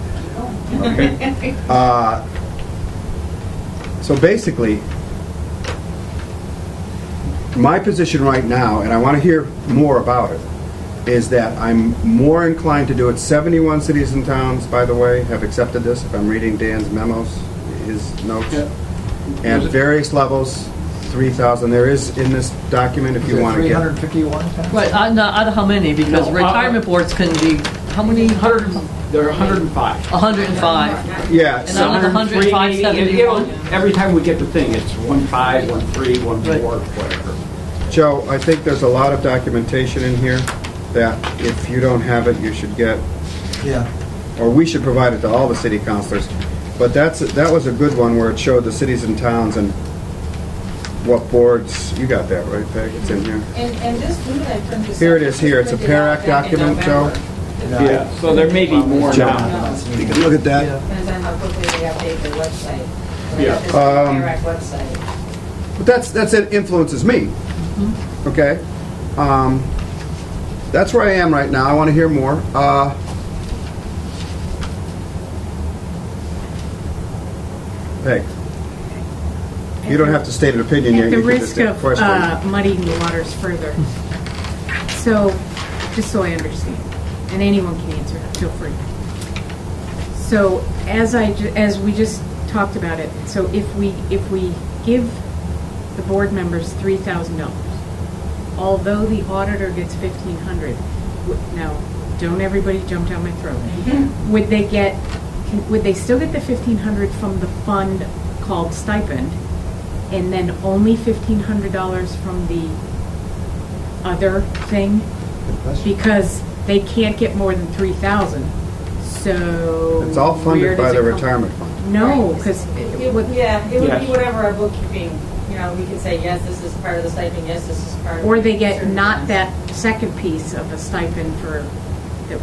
Okay. So basically, my position right now, and I want to hear more about it, is that I'm more inclined to do it. 71 cities and towns, by the way, have accepted this, if I'm reading Dan's memos, his notes. Yeah. And various levels, 3,000. There is in this document if you want to get. 351 times? Right, out of how many? Because No, retirement boards can be, how many? There are 105. 105. Yeah, And so out of the 105, And, you know, 71? every time we get the thing, it's 1.5, 1.3, 1.4, whatever. Joe, I think there's a lot of documentation in here that if you don't have it, you should get, Yeah. or we should provide it to all the city councilors. But that was a good one where it showed the cities and towns and what boards, you got that right, Peg? It's in here. And this, when did I print this? Here out? it is here. It's a Printed out PARAC back in document, Joe. November. Yeah, so there may be more now. Look at that. Depends on how quickly they update their website. Yeah. It's the PARAC website. But that's it influences me. Okay? That's where I am right now. I want to hear more. Peg, you don't have to state an opinion yet. At the You can just risk state a of question. muddying the waters further, so, just so I understand, and anyone can answer, feel free. So, as we just talked about it, so if we give the board members $3,000, although the auditor gets $1,500, now, don't everybody jump down my throat. Would they still get the $1,500 from the fund called stipend, and then only $1,500 from the other thing? Because they can't get more than $3,000. So It's all where funded by does the it come- retirement fund. No, because Yeah, it would Yes. be whatever our bookkeeping, you know, we could say, yes, this is part of the stipend, yes, this is part of. or they get certain not expense. that second piece of a stipend for that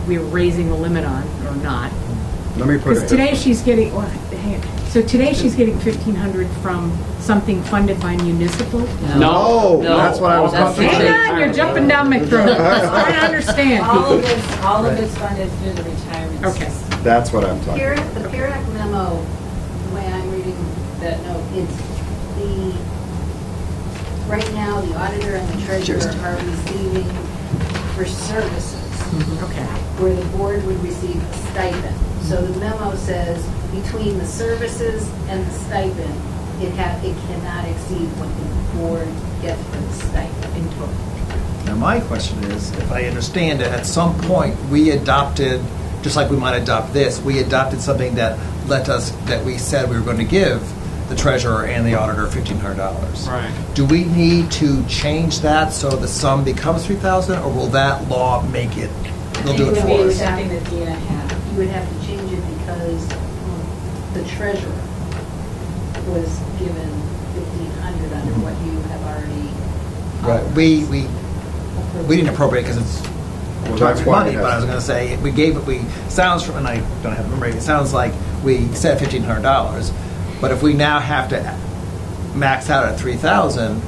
we're raising the limit on or not. Let me put Because it. today she's getting, well, hang on. So today she's getting $1,500 from something funded by municipal? No, that's what I was That's about to the say. Hang on, you're jumping down my throat. I don't understand. All of it's funded through the retirement Okay. system. That's what I'm talking PARAC, about. the PARAC memo, the way I'm reading that note, it's right now, the auditor and the treasurer are receiving for services, Okay. where the board would receive a stipend. So the memo says, between the services and the stipend, it cannot exceed what the board gets for the stipend. In total. Now, my question is, if I understand it, at some point, we adopted, just like we might adopt this, we adopted something that that we said we were going to give the treasurer and the auditor $1,500. Right. Do we need to change that so the sum becomes 3,000, or will that law make it, they'll do it would for be us? something that Dina had. You would have to change it because the treasurer was given 1,500 under what you have already. Right, we didn't appropriate because it's Well, that's why money, it but I has- was going to say, sounds from, and I don't have the memory, it sounds like we said $1,500, but if we now have to max out at 3,000,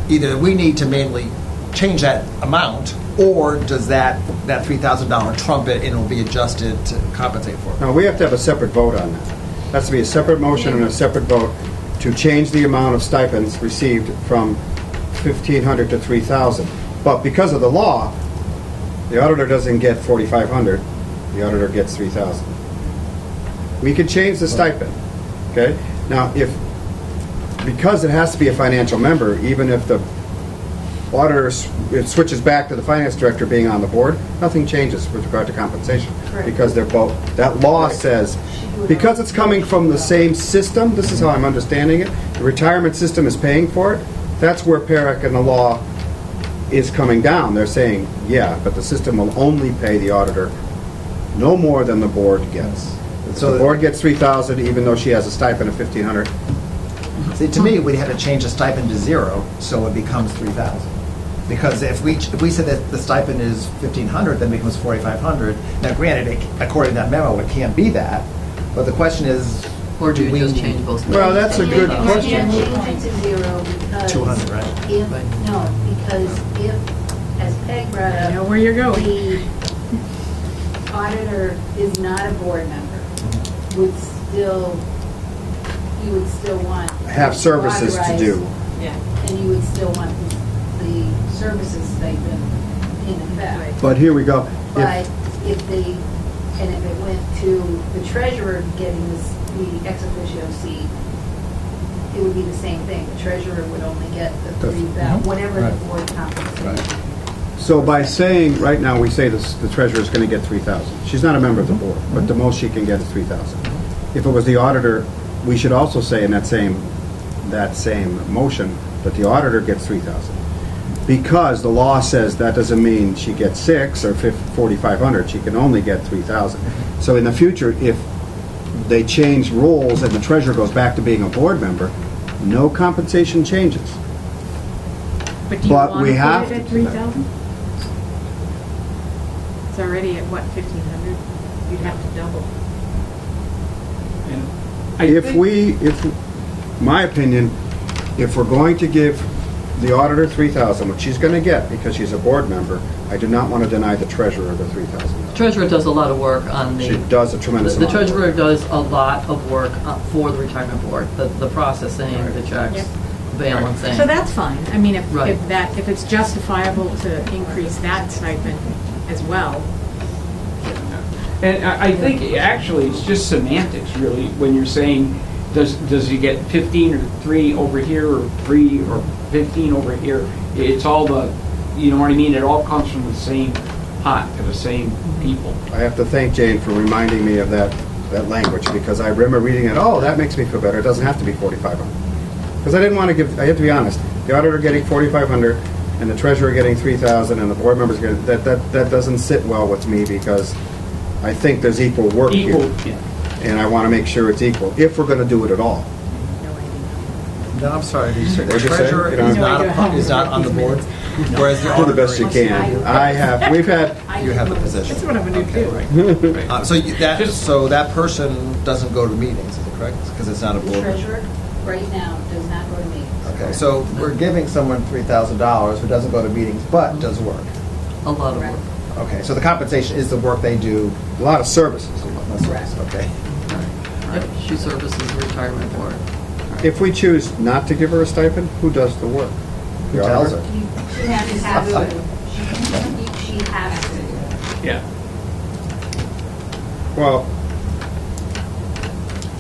either we need to manually change that amount, or does that $3,000 trump it and it will be adjusted to compensate for it? No, we have to have a separate vote on that. Has to be a separate motion and a separate vote to change the amount of stipends received from 1,500 to 3,000. But because of the law, The auditor doesn't get 4,500, the auditor gets 3,000. We could change the stipend, okay? Now, because it has to be a financial member, even if the auditor, it switches back to the finance director being on the board, nothing changes with regard to compensation. Correct. Because they're both, that law says, because it's coming from the same system, this is how I'm understanding it, the retirement system is paying for it, that's where PERIC and the law is coming down. They're saying, yeah, but the system will only pay the auditor no more than the board gets. So the board gets 3,000 even though she has a stipend of 1,500. See, to me, we had to change the stipend to 0, so it becomes 3,000. Because if we said that the stipend is 1,500, then it becomes 4,500. Now, granted, according to that memo, it can't be that. But the question is, Or do we you just need- change both? Well, that's a good You question. can't change it to 0 because. 200, right? If, Right. no, because if, as Peg brought I know up, where you're going. the auditor is not a board member, you would still want. Have services to do. And you would still want the services stipend in effect. But here we go. But if it went to the treasurer getting the ex officio seat, it would be the same thing. The treasurer would only get the 3,000, whatever the Right. board compensates. So by saying, right now, we say the treasurer is going to get 3,000. She's not a member of the board, but the most she can get is 3,000. If it was the auditor, we should also say in that same motion that the auditor gets 3,000. Because the law says that doesn't mean she gets 6 or 4,500. She can only get 3,000. So in the future, if they change roles and the treasurer goes back to being a board member, no compensation changes. But do you But want we to have put it to at do that. 3,000? It's already at what, 1,500? You'd have to double. And I think- My opinion, if we're going to give the auditor 3,000, which she's going to get because she's a board member, I do not want to deny the treasurer the 3,000. Treasurer does a lot of work on the. She does a tremendous The amount of treasurer work. does a lot of work for the retirement board, the processing, the checks, Yep. balancing. So that's fine. I mean, if Right. if it's justifiable to increase that stipend as well. And I think actually it's just semantics really when you're saying does he get 15 or 3 over here or 3 or 15 over here? It's all you know what I mean? It all comes from the same pot to the same people. I have to thank Jane for reminding me of that language because I remember reading it, oh, that makes me feel better. It doesn't have to be 4,500. Because I didn't want to give, I have to be honest, the auditor getting 4,500 and the treasurer getting 3,000 and the board members getting, that doesn't sit well with me because I think there's equal work here. Equal, yeah. And I want to make sure it's equal, if we're going to do it at all. No idea. No, I'm sorry, did you say the What'd you say? treasurer You don't is have- not, No idea how is not on the board? Whereas the Do the best you auditor is. can. I have, we've had, You have the position. That's what I'm gonna do. Okay. So that person doesn't go to meetings, is it correct? Because it's not a The board. treasurer, right now, does not go to meetings. Okay, so we're giving someone $3,000 who doesn't go to meetings but does work. A lot of Correct. work. Okay, so the compensation is the work they do. a lot of services. Correct. Okay. Yep, she services the retirement board. If we choose not to give her a stipend, who does the work? Who The tells auditor? her? She has to. She has to. Yeah. Well,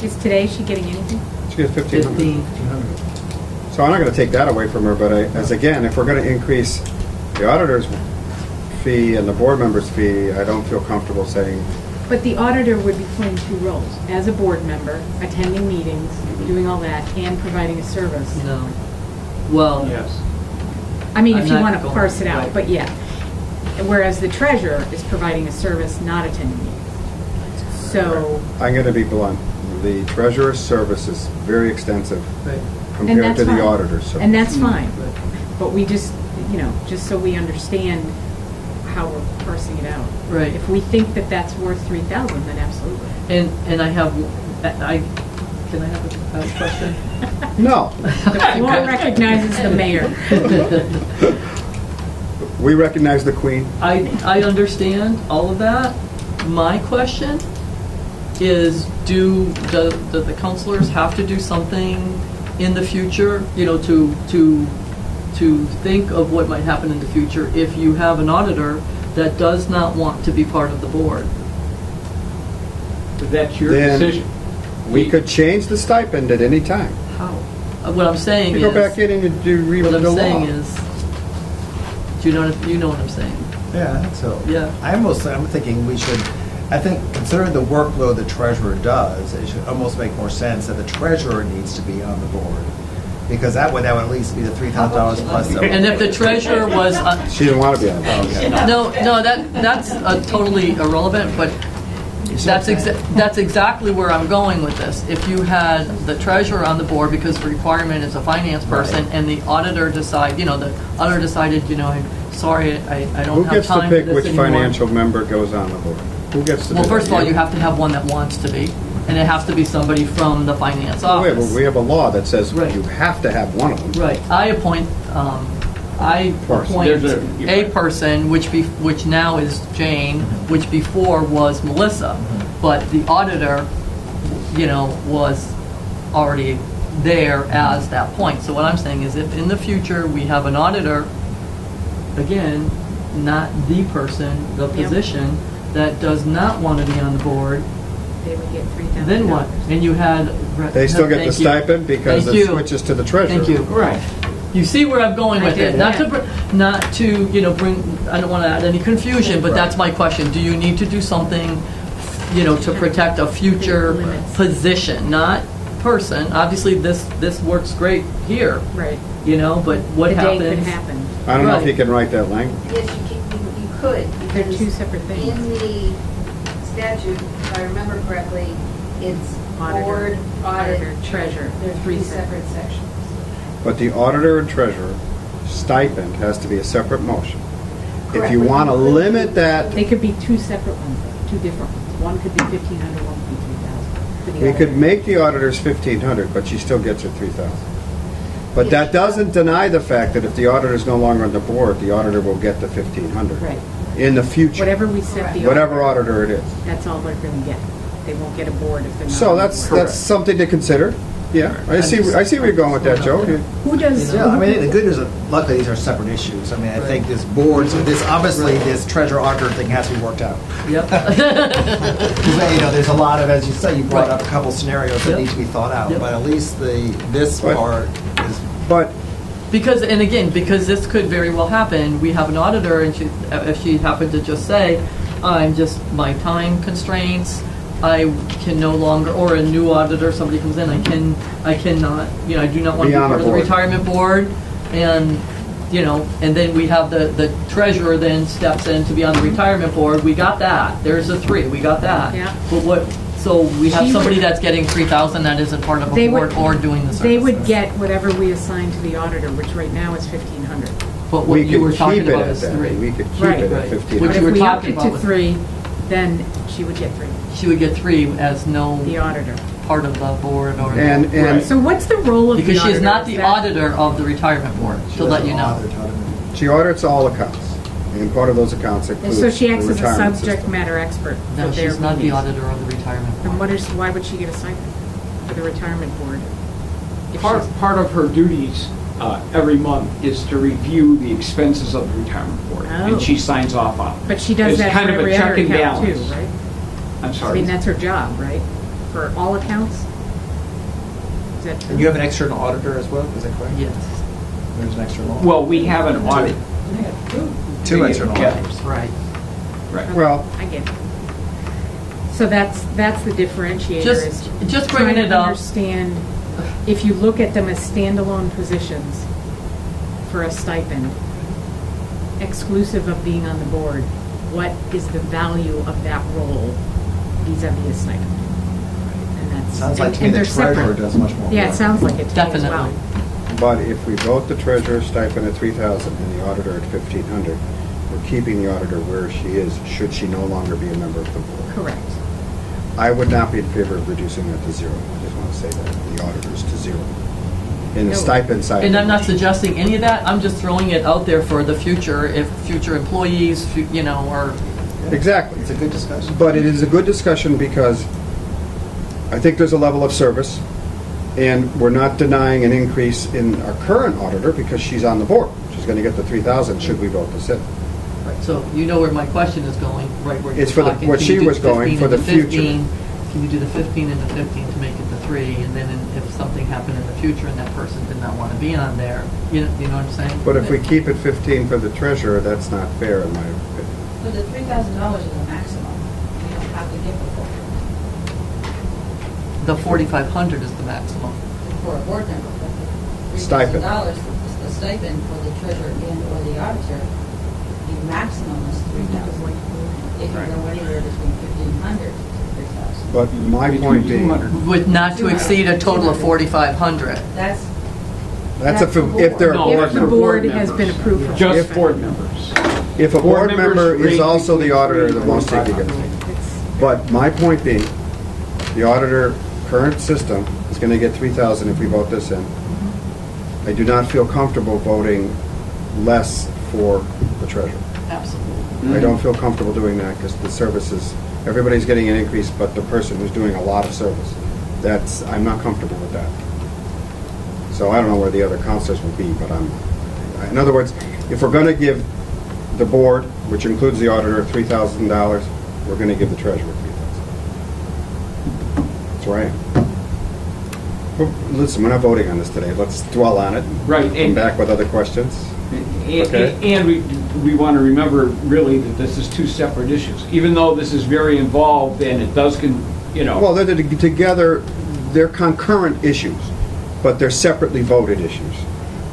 Is today she getting anything? she gets 1,500. 15. So I'm not going to take that away from her, but as again, if we're going to increase the auditor's fee and the board member's fee, I don't feel comfortable saying, But the auditor would be playing 2 roles, as a board member, attending meetings, doing all that, and providing a service. No. Well, Yes. I mean, I'm if you not want to going- parse it out, right. but yeah. Whereas the treasurer is providing a service, not attending meetings. So, I'm going to be blunt. The treasurer's service is very extensive right. and compared that's to the fine. auditor's service. And that's fine. Right. But we just, just so we understand how we're parsing it out. Right. If we think that that's worth 3,000, then absolutely. And I have, can I have a question? No. The floor recognizes the mayor. We recognize the queen. I understand all of that. My question is, do the counselors have to do something in the future, to think of what might happen in the future if you have an auditor that does not want to be part of the board, That's your Then- decision. We could change the stipend at any time. how? What I'm saying You is. go back in and you do read What the I'm law. saying is, do you know what I'm saying? Yeah, I think so. Yeah. I'm thinking we should, I think considering the workload the treasurer does, it should almost make more sense that the treasurer needs to be on the board. Because that would at least be the $3,000 plus. And if the treasurer was, She didn't want to be on it. Okay. no, that's totally irrelevant, but that's exactly where I'm going with this. If you had the treasurer on the board, because the requirement is a finance person, Right. and the auditor decided, I'm sorry, I don't Who have gets to time for pick this which anymore. financial member goes on the board? Who gets to do Well, that? first of all, you have to have one that wants to be, and it has to be somebody from the finance Oh, wait, office. well, we have a law that says Right. you have to have one of them. Right, I appoint There's a person, which now is Jane, which before was Melissa, but the auditor, was already there as that point. So what I'm saying is if in the future we have an auditor, again, not the person, the Yep. position, that does not want to be on the board, They would get $3,000. then what? And you had. They still get the Thank you. stipend because Thank it you. switches to the treasurer. Thank you. Right. You see where I'm going I with did, it? Not yeah. to, bring, I don't want to add any confusion, but that's my question. Do you need to do something, to protect a future Limits. position, not person? Obviously, this works great here, Right. but what The day happens? could happen. I don't know if Right. you can write that language. Yes, you could. They're because two separate things. In the statute, if I remember correctly, it's Auditor, board, audit, auditor, treasurer, They're three three separate sections. But the auditor and treasurer stipend has to be a separate motion. If Correct. you want to limit that, They could be two separate ones, though, two different ones. One could be 1,500, one could be 3,000. for the we could auditor. make the auditors 1,500, but she still gets her 3,000. But that doesn't deny the fact that if the auditor's no longer on the board, the auditor will get the 1,500 Right. in the future. Whatever we set the. Whatever auditor it is. That's all they're going to get. They won't get a board if they're not. So on the that's board. something to consider. Yeah, I see where you're going with that, Joe. Who does? Yeah, I mean, the good news is, luckily, these are separate issues. I mean, I think this board, so this, obviously, this treasurer auditor thing has to be worked out. Yep. Because, there's a lot of, as you say, you brought up a couple scenarios that Yep. need to be thought out. Yep. But at least this But- part is, But Because this could very well happen, we have an auditor, and if she happened to just say, my time constraints, I can no longer, or a new auditor, somebody comes in, I cannot, I do not want to be Be on part the of the board. retirement board, and, and then we have the treasurer then steps in to be on the retirement board, we got that, there's a 3, we got that. Yeah. But so we have She somebody would- that's getting 3,000 that isn't part of a They board would- or doing the services. They would get whatever we assign to the auditor, which right now is 1,500. But we what you were could talking keep it about at is that. 3. We could keep Right. it Right. at Which But 1,500. you were if we upped talking it about to was- 3, then she would get 3, She would get 3 as no the auditor. part of the board or. And Right. So what's the role of the auditor? Because she is not the that- auditor of the retirement board, to let you know. She audits all accounts, and part of those accounts And includes so she acts the as a retirement subject system. matter expert for No, their she's not the meetings. auditor of the retirement Then board. why would she get a stipend for the retirement board? If she's- Part of her duties every month is to review the expenses of the retirement board, Oh. and she signs off on it. But she does It's that kind for of a every check other and account too, balance. right? I'm I sorry. mean, that's her job, right? For all accounts? Is that true? and you have an external auditor as well, is that correct? Yes, There's an external. Well, we have an audit. Two external Yeah. auditors. right. Right. Well, I get it. So that's the differentiator is Just trying bringing to it up. understand, if you look at them as standalone positions for a stipend, exclusive of being on the board, what is the value of that role vis-à-vis a stipend? And that's. Sounds like to me and the they're separate. treasurer does much more. Yeah, it work. sounds like it to me as well. Definitely. but if we vote the treasurer stipend at 3,000 and the auditor at 1,500, we're keeping the auditor where she is, should she no longer be a member of the board. Correct. I would not be in favor of reducing that to 0. I just want to say that, the auditors to 0. In the No. stipend side. And I'm not suggesting any of that, I'm just throwing it out there for the future, if future employees, or, Exactly. It's a good discussion. But it is a good discussion because I think there's a level of service, and we're not denying an increase in our current auditor because she's on the board. She's going to get the 3,000 should we vote this in. Right, so you know where my question is going, right? Where It's you're for the- talking, where can she you do was going, 15 for the and future. 15? Can you do the 15 and the 15 to make it the 3, and then if something happened in the future and that person did not want to be on there, you know what I'm saying? But if we keep it 15 for the treasurer, that's not fair in my opinion. But the $3,000 is the maximum. You don't have to give the full The 4,500 is the maximum. for a board member. But the Stipend. $3,000, the stipend for the treasurer and/or the auditor, the maximum is $3,000. It can go anywhere between $1,500 to $3,000. But my point being, 200. With not to exceed a total of 4,500. That's, that's That's if they're a No, board If the member. board has been approved for. Just If- board members. If a board members member is range also the between auditor, 3 the and most they could get. 4,500. But my point being, the auditor, current system, is going to get 3,000 if we vote this in. I do not feel comfortable voting less for the treasurer. Absolutely. I don't feel comfortable doing that because the services, everybody's getting an increase, but the person who's doing a lot of service. I'm not comfortable with that. So I don't know where the other counselors will be, but in other words, if we're going to give the board, which includes the auditor, $3,000, we're going to give the treasurer $3,000. That's where I am. Well, listen, we're not voting on this today. Let's dwell on it. Right, Come and- back with other questions. Okay. And we want to remember really that this is two separate issues. Even though this is very involved and it does, Well, they're together, they're concurrent issues, but they're separately voted issues,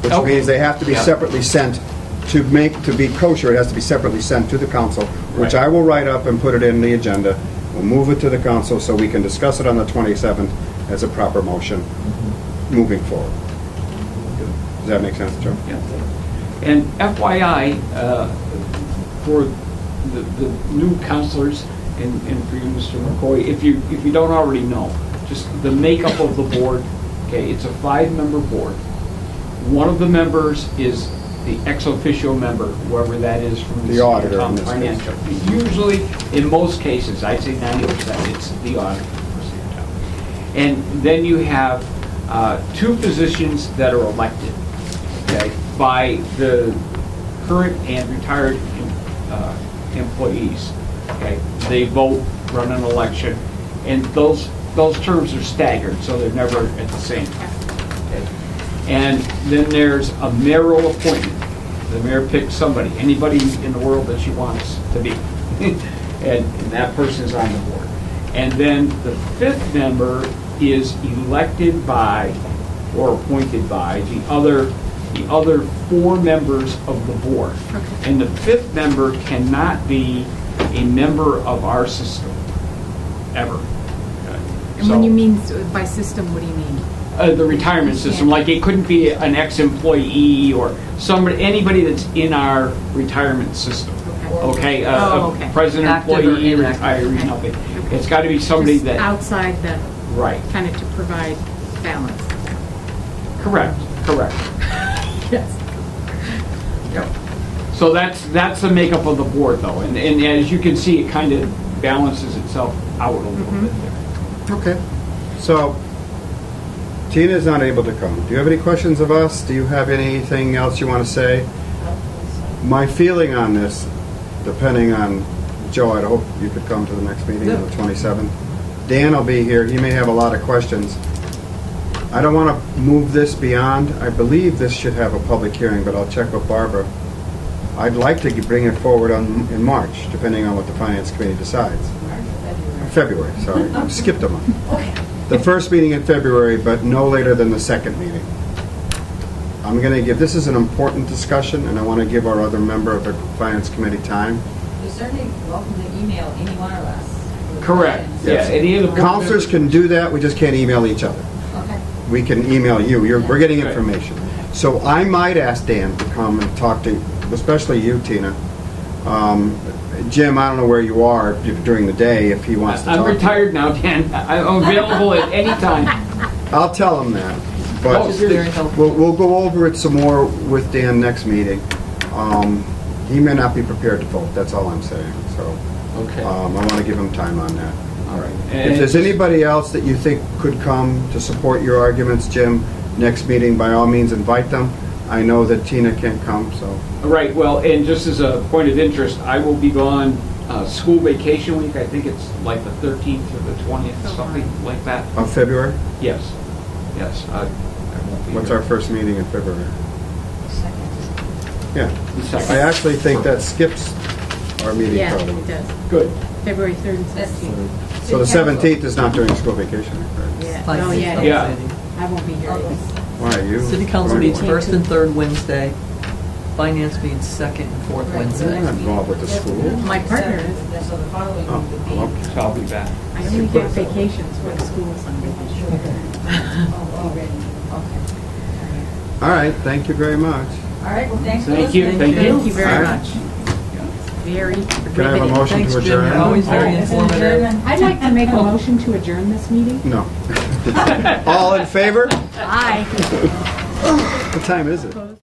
which Okay. means they have to be Yeah. separately sent to be kosher. It has to be separately sent to the council, which Right. I will write up and put it in the agenda. We'll move it to the council so we can discuss it on the 27th as a proper motion moving forward. Does that make sense, Joe? Yeah. And FYI, for the new counselors and for you, Mr. McCoy, if you don't already know, just the makeup of the board, okay, it's a 5-member board. One of the members is the ex officio member, whoever that is from The the auditor in town this case. financial. Usually, in most cases, I'd say 90%, it's the auditor for Seatown. And then you have 2 positions that are elected, okay, by the current and retired employees. Okay, they vote, run an election, and those terms are staggered, so they're never at the same time. Okay? And then there's a mayoral appointment. The mayor picks somebody, anybody in the world that she wants to be, and that person's on the board. And then the 5th member is elected by or appointed by the other 4 members of the board. Okay. And the 5th member cannot be a member of our system, ever. Okay. And when So, you mean by system, what do you mean? the retirement system, like it couldn't be an ex-employee or anybody that's in our retirement system. Okay, Oh, okay. a present Active or employee, inactive. retiree, Okay. nothing. It's got to be somebody Just that, outside the, right, kind of to provide balance. correct. Yes. Yep. So that's the makeup of the board, though, and as you can see, it kind of balances itself out a little bit there. Okay. So, Tina is not able to come. Do you have any questions of us? Do you have anything else you want to say? My feeling on this, depending on, Joe, I'd hope you could come to the next meeting on the 27th. Dan will be here. He may have a lot of questions. I don't want to move this beyond. I believe this should have a public hearing, but I'll check with Barbara. I'd like to bring it forward in March, depending on what the Finance Committee decides. February, sorry. I skipped a month. The first meeting in February, but no later than the second meeting. I'm going to give, this is an important discussion, and I want to give our other member of the Finance Committee time. you're certainly welcome to email any one of us. Correct. Yeah, any of the board Counselors members- can do that, we just can't email each other. Okay. We can email you, we're getting Right. information. So I might ask Dan to come and talk to, especially you, Tina. Jim, I don't know where you are during the day, if he wants to talk. I'm to you. retired now, Dan. I'm available at any time. I'll tell him that. Oh, But Which is very helpful. we'll go over it some more with Dan next meeting. He may not be prepared to vote, that's all I'm saying, so. Okay. I want to give him time on that. All right. If there's anybody else that you think could come to support your arguments, Jim, next meeting, by all means, invite them. I know that Tina can't come, so, Right, well, and just as a point of interest, I will be gone school vacation week. I think it's like the 13th or the 20th, something like that. of February? Yes, yes. I won't be What's here. our first meeting in February? Yeah. The second. I actually think that skips our meeting Yeah, probably. it does. Good. February 3rd and 17th. So the 17th is not during school vacation, right? Yeah. Finance Oh, yeah. Yeah. I won't be here. Why, are you? City council going meets to- first and third Wednesday, finance meets second and fourth You're Wednesday. not involved with the school? My partner is. So the following Oh, week would be. well, So I'll be back. I only get vacations when school's on vacation. Already, okay. All right, thank you very much. All right, well, thanks for Thank you, listening. thank you. Thank you very All right. much. Very Can I have a riveting. motion Thanks, to Jim, adjourn? you're always very Oh, it's an informative. adjournment. I'd like to make a motion to adjourn this meeting. No. All in favor? Aye. What time is it?